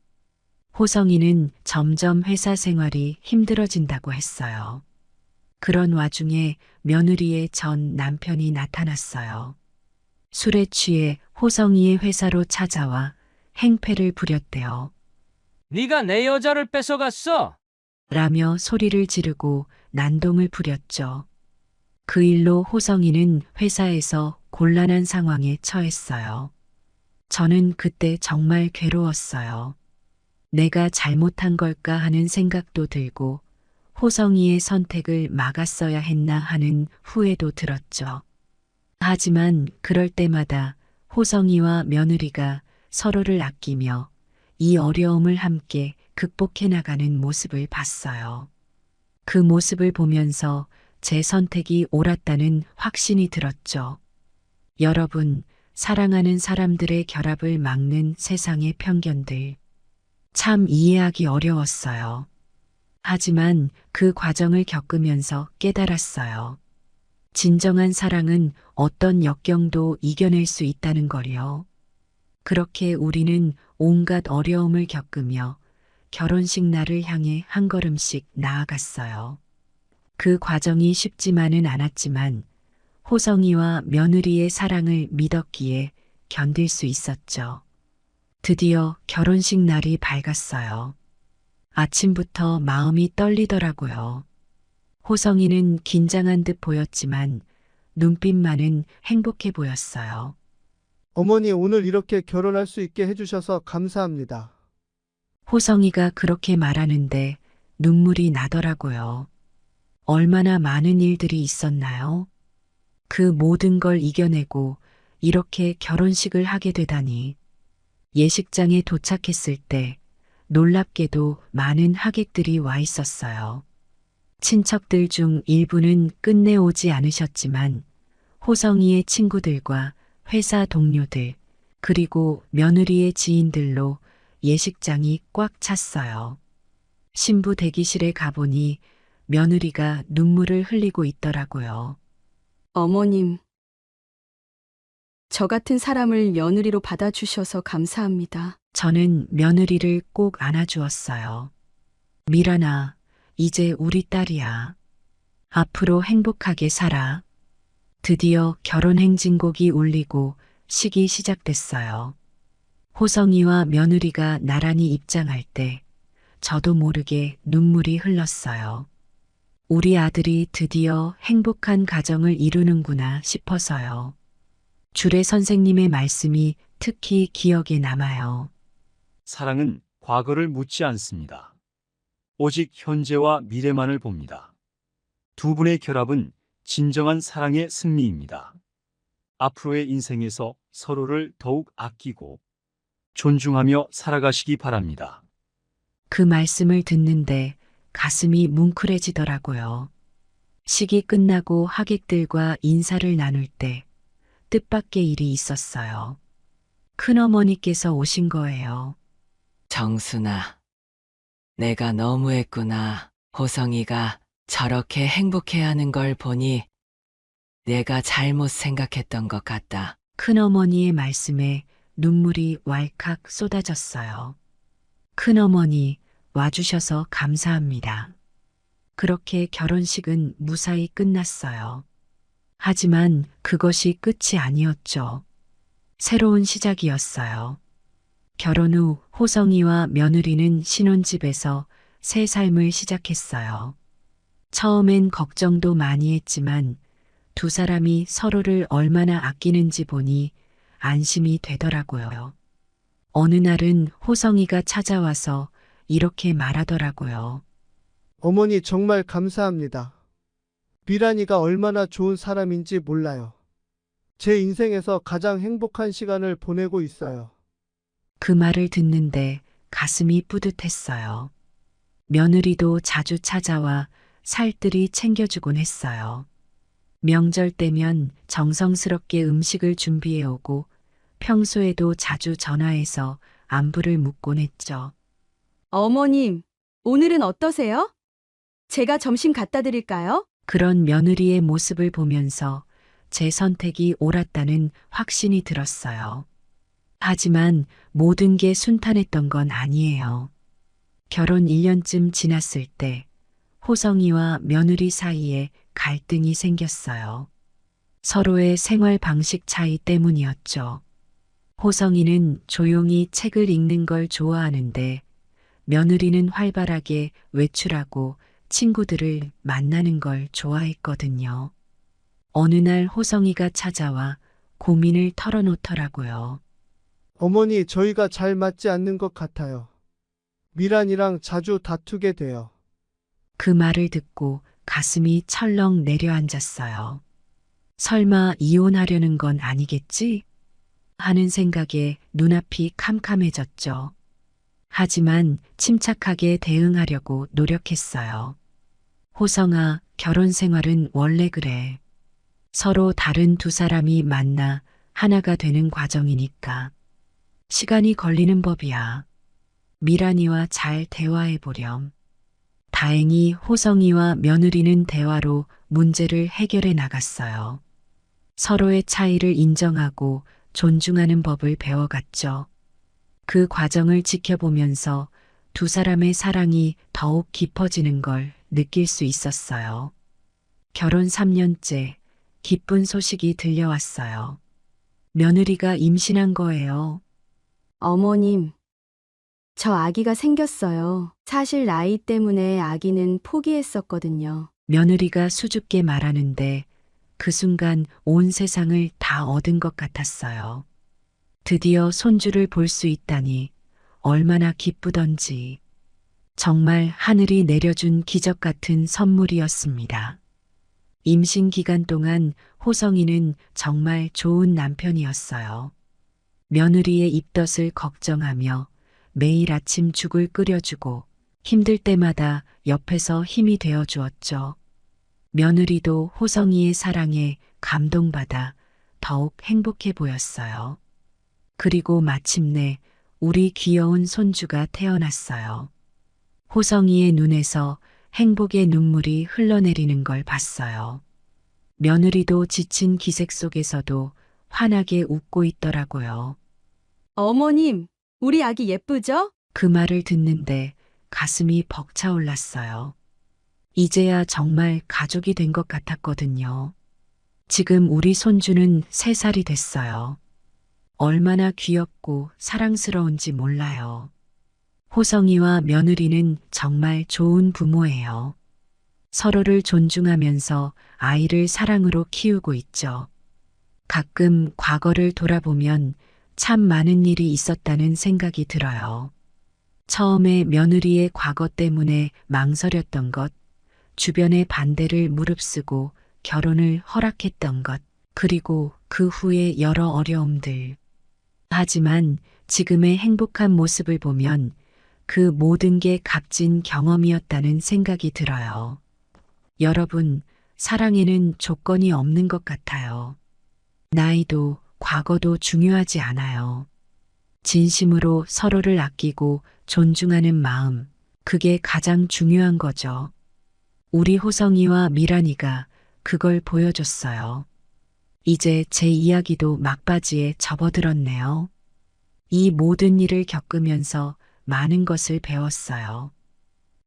S1: 호성이는 점점 회사 생활이 힘들어진다고 했어요. 그런 와중에 며느리의 전 남편이 나타났어요. 술에 취해 호성이의 회사로 찾아와 행패를 부렸대요.
S8: 네가 내 여자를 뺏어갔어.
S1: 라며 소리를 지르고 난동을 부렸죠. 그 일로 호성이는 회사에서 곤란한 상황에 처했어요. 저는 그때 정말 괴로웠어요. 내가 잘못한 걸까 하는 생각도 들고 호성이의 선택을 막았어야 했나 하는 후회도 들었죠. 하지만 그럴 때마다 호성이와 며느리가 서로를 아끼며 이 어려움을 함께 극복해 나가는 모습을 봤어요. 그 모습을 보면서 제 선택이 옳았다는 확신이 들었죠. 여러분, 사랑하는 사람들의 결합을 막는 세상의 편견들. 참 이해하기 어려웠어요. 하지만 그 과정을 겪으면서 깨달았어요. 진정한 사랑은 어떤 역경도 이겨낼 수 있다는 걸요. 그렇게 우리는 온갖 어려움을 겪으며 결혼식 날을 향해 한 걸음씩 나아갔어요. 그 과정이 쉽지만은 않았지만 호성이와 며느리의 사랑을 믿었기에 견딜 수 있었죠. 드디어 결혼식 날이 밝았어요. 아침부터 마음이 떨리더라고요. 호성이는 긴장한 듯 보였지만 눈빛만은 행복해 보였어요.
S13: 어머니, 오늘 이렇게 결혼할 수 있게 해주셔서 감사합니다.
S1: 호성이가 그렇게 말하는데 눈물이 나더라고요. 얼마나 많은 일들이 있었나요? 그 모든 걸 이겨내고 이렇게 결혼식을 하게 되다니. 예식장에 도착했을 때 놀랍게도 많은 하객들이 와 있었어요. 친척들 중 일부는 끝내 오지 않으셨지만 호성이의 친구들과 회사 동료들, 그리고 며느리의 지인들로 예식장이 꽉 찼어요. 신부 대기실에 가보니 며느리가 눈물을 흘리고 있더라고요.
S15: 어머님, 저 같은 사람을 며느리로 받아주셔서 감사합니다.
S1: 저는 며느리를 꼭 안아주었어요. 미란아, 이제 우리 딸이야. 앞으로 행복하게 살아. 드디어 결혼 행진곡이 울리고 식이 시작됐어요. 호성이와 며느리가 나란히 입장할 때 저도 모르게 눈물이 흘렀어요. 우리 아들이 드디어 행복한 가정을 이루는구나 싶어서요. 주례 선생님의 말씀이 특히 기억에 남아요.
S16: 사랑은 과거를 묻지 않습니다. 오직 현재와 미래만을 봅니다. 두 분의 결합은 진정한 사랑의 승리입니다. 앞으로의 인생에서 서로를 더욱 아끼고 존중하며 살아가시기 바랍니다.
S1: 그 말씀을 듣는데 가슴이 뭉클해지더라고요. 식이 끝나고 하객들과 인사를 나눌 때 뜻밖의 일이 있었어요. 큰어머니께서 오신 거예요.
S17: 정순아, 내가 너무했구나. 호성이가 저렇게 행복해하는 걸 보니 내가 잘못 생각했던 것 같다.
S1: 큰어머니의 말씀에 눈물이 왈칵 쏟아졌어요. 큰어머니, 와주셔서 감사합니다. 그렇게 결혼식은 무사히 끝났어요. 하지만 그것이 끝이 아니었죠. 새로운 시작이었어요. 결혼 후 호성이와 며느리는 신혼집에서 새 삶을 시작했어요. 처음엔 걱정도 많이 했지만 두 사람이 서로를 얼마나 아끼는지 보니 안심이 되더라고요. 어느 날은 호성이가 찾아와서 이렇게 말하더라고요.
S13: 어머니 정말 감사합니다. 미란이가 얼마나 좋은 사람인지 몰라요. 제 인생에서 가장 행복한 시간을 보내고 있어요.
S1: 그 말을 듣는데 가슴이 뿌듯했어요. 며느리도 자주 찾아와 살뜰히 챙겨주곤 했어요. 명절 때면 정성스럽게 음식을 준비해 오고 평소에도 자주 전화해서 안부를 묻곤 했죠.
S15: 어머님, 오늘은 어떠세요? 제가 점심 갖다 드릴까요?
S1: 그런 며느리의 모습을 보면서 제 선택이 옳았다는 확신이 들었어요. 하지만 모든 게 순탄했던 건 아니에요. 결혼 1년쯤 지났을 때 호성이와 며느리 사이에 갈등이 생겼어요. 서로의 생활 방식 차이 때문이었죠. 호성이는 조용히 책을 읽는 걸 좋아하는데 며느리는 활발하게 외출하고 친구들을 만나는 걸 좋아했거든요. 어느 날 호성이가 찾아와 고민을 털어놓더라고요.
S13: 어머니, 저희가 잘 맞지 않는 것 같아요. 미란이랑 자주 다투게 돼요.
S1: 그 말을 듣고 가슴이 철렁 내려앉았어요. 설마 이혼하려는 건 아니겠지? 하는 생각에 눈앞이 캄캄해졌죠. 하지만 침착하게 대응하려고 노력했어요. 호성아, 결혼 생활은 원래 그래. 서로 다른 두 사람이 만나 하나가 되는 과정이니까. 시간이 걸리는 법이야. 미란이와 잘 대화해 보렴. 다행히 호성이와 며느리는 대화로 문제를 해결해 나갔어요. 서로의 차이를 인정하고 존중하는 법을 배워갔죠. 그 과정을 지켜보면서 두 사람의 사랑이 더욱 깊어지는 걸 느낄 수 있었어요. 결혼 3년째 기쁜 소식이 들려왔어요. 며느리가 임신한 거예요.
S15: 어머님, 저 아기가 생겼어요. 사실 나이 때문에 아기는 포기했었거든요.
S1: 며느리가 수줍게 말하는데 그 순간 온 세상을 다 얻은 것 같았어요. 드디어 손주를 볼 수 있다니 얼마나 기쁘던지. 정말 하늘이 내려준 기적 같은 선물이었습니다. 임신 기간 동안 호성이는 정말 좋은 남편이었어요. 며느리의 입덧을 걱정하며 매일 아침 죽을 끓여주고 힘들 때마다 옆에서 힘이 되어 주었죠. 며느리도 호성이의 사랑에 감동받아 더욱 행복해 보였어요. 그리고 마침내 우리 귀여운 손주가 태어났어요. 호성이의 눈에서 행복의 눈물이 흘러내리는 걸 봤어요. 며느리도 지친 기색 속에서도 환하게 웃고 있더라고요.
S15: 어머님, 우리 아기 예쁘죠?
S1: 그 말을 듣는데 가슴이 벅차올랐어요. 이제야 정말 가족이 된 것 같았거든요. 지금 우리 손주는 3살이 됐어요. 얼마나 귀엽고 사랑스러운지 몰라요. 호성이와 며느리는 정말 좋은 부모예요. 서로를 존중하면서 아이를 사랑으로 키우고 있죠. 가끔 과거를 돌아보면 참 많은 일이 있었다는 생각이 들어요. 처음에 며느리의 과거 때문에 망설였던 것, 주변의 반대를 무릅쓰고 결혼을 허락했던 것, 그리고 그 후에 여러 어려움들. 하지만 지금의 행복한 모습을 보면 그 모든 게 값진 경험이었다는 생각이 들어요. 여러분, 사랑에는 조건이 없는 것 같아요. 나이도 과거도 중요하지 않아요. 진심으로 서로를 아끼고 존중하는 마음, 그게 가장 중요한 거죠. 우리 호성이와 미란이가 그걸 보여줬어요. 이제 제 이야기도 막바지에 접어들었네요. 이 모든 일을 겪으면서 많은 것을 배웠어요.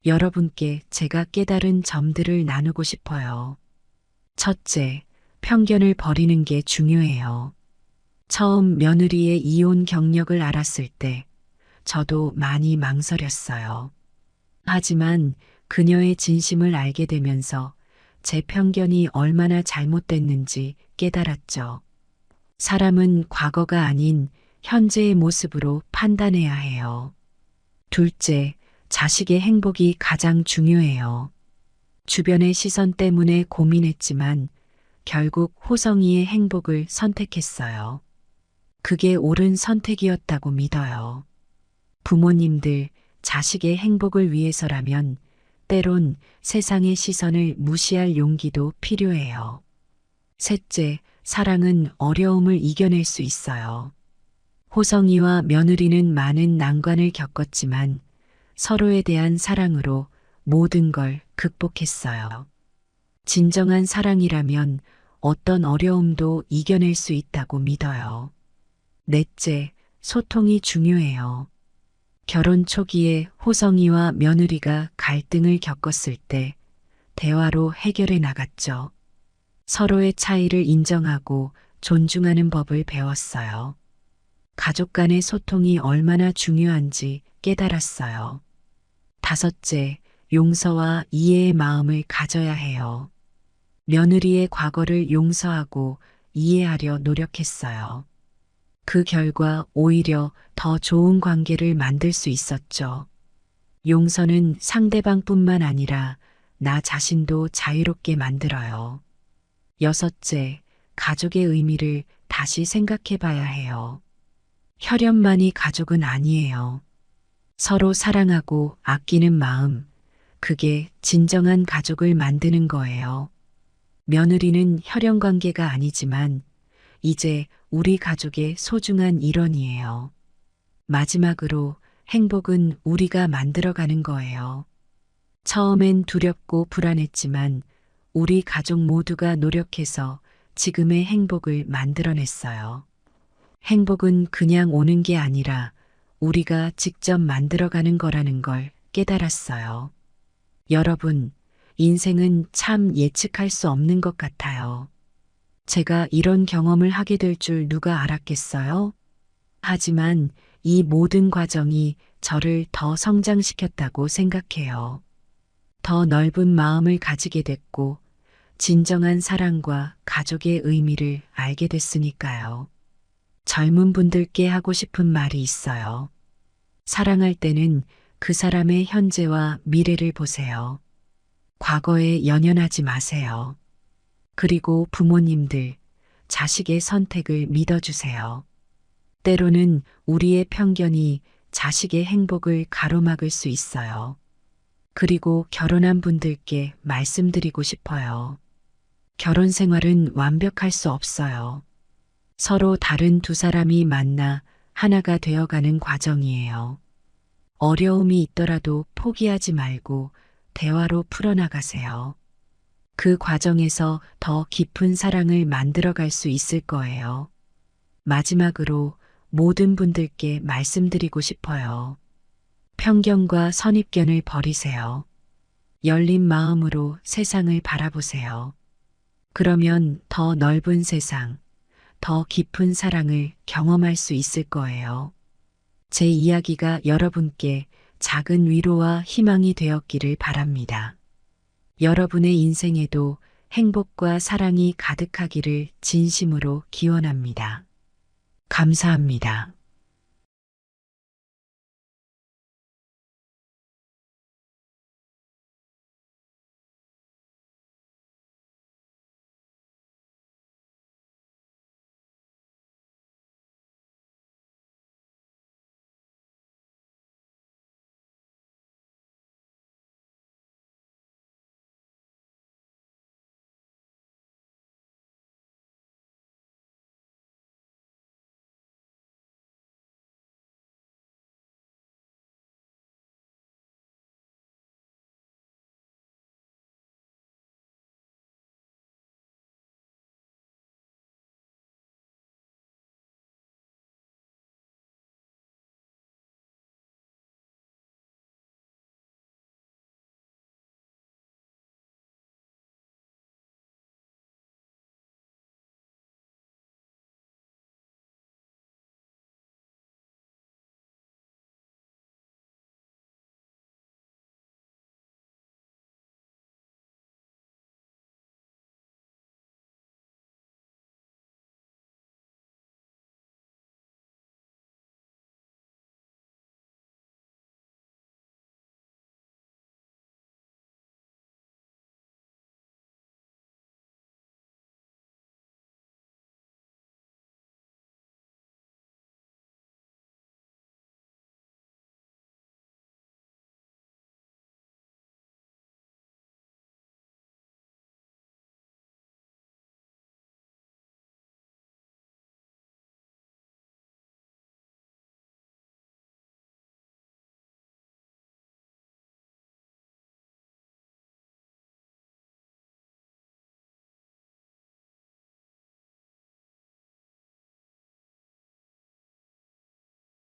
S1: 여러분께 제가 깨달은 점들을 나누고 싶어요. 첫째, 편견을 버리는 게 중요해요. 처음 며느리의 이혼 경력을 알았을 때 저도 많이 망설였어요. 하지만 그녀의 진심을 알게 되면서 제 편견이 얼마나 잘못됐는지 깨달았죠. 사람은 과거가 아닌 현재의 모습으로 판단해야 해요. 둘째, 자식의 행복이 가장 중요해요. 주변의 시선 때문에 고민했지만 결국 호성이의 행복을 선택했어요. 그게 옳은 선택이었다고 믿어요. 부모님들, 자식의 행복을 위해서라면 때론 세상의 시선을 무시할 용기도 필요해요. 셋째, 사랑은 어려움을 이겨낼 수 있어요. 호성이와 며느리는 많은 난관을 겪었지만 서로에 대한 사랑으로 모든 걸 극복했어요. 진정한 사랑이라면 어떤 어려움도 이겨낼 수 있다고 믿어요. 넷째, 소통이 중요해요. 결혼 초기에 호성이와 며느리가 갈등을 겪었을 때 대화로 해결해 나갔죠. 서로의 차이를 인정하고 존중하는 법을 배웠어요. 가족 간의 소통이 얼마나 중요한지 깨달았어요. 다섯째, 용서와 이해의 마음을 가져야 해요. 며느리의 과거를 용서하고 이해하려 노력했어요. 그 결과 오히려 더 좋은 관계를 만들 수 있었죠. 용서는 상대방뿐만 아니라 나 자신도 자유롭게 만들어요. 여섯째, 가족의 의미를 다시 생각해 봐야 해요. 혈연만이 가족은 아니에요. 서로 사랑하고 아끼는 마음, 그게 진정한 가족을 만드는 거예요. 며느리는 혈연 관계가 아니지만 이제 우리 가족의 소중한 일원이에요. 마지막으로 행복은 우리가 만들어가는 거예요. 처음엔 두렵고 불안했지만 우리 가족 모두가 노력해서 지금의 행복을 만들어냈어요. 행복은 그냥 오는 게 아니라 우리가 직접 만들어가는 거라는 걸 깨달았어요. 여러분, 인생은 참 예측할 수 없는 것 같아요. 제가 이런 경험을 하게 될 줄 누가 알았겠어요? 하지만 이 모든 과정이 저를 더 성장시켰다고 생각해요. 더 넓은 마음을 가지게 됐고, 진정한 사랑과 가족의 의미를 알게 됐으니까요. 젊은 분들께 하고 싶은 말이 있어요. 사랑할 때는 그 사람의 현재와 미래를 보세요. 과거에 연연하지 마세요. 그리고 부모님들, 자식의 선택을 믿어주세요. 때로는 우리의 편견이 자식의 행복을 가로막을 수 있어요. 그리고 결혼한 분들께 말씀드리고 싶어요. 결혼 생활은 완벽할 수 없어요. 서로 다른 두 사람이 만나 하나가 되어가는 과정이에요. 어려움이 있더라도 포기하지 말고 대화로 풀어나가세요. 그 과정에서 더 깊은 사랑을 만들어갈 수 있을 거예요. 마지막으로 모든 분들께 말씀드리고 싶어요. 편견과 선입견을 버리세요. 열린 마음으로 세상을 바라보세요. 그러면 더 넓은 세상, 더 깊은 사랑을 경험할 수 있을 거예요. 제 이야기가 여러분께 작은 위로와 희망이 되었기를 바랍니다. 여러분의 인생에도 행복과 사랑이 가득하기를 진심으로 기원합니다. 감사합니다.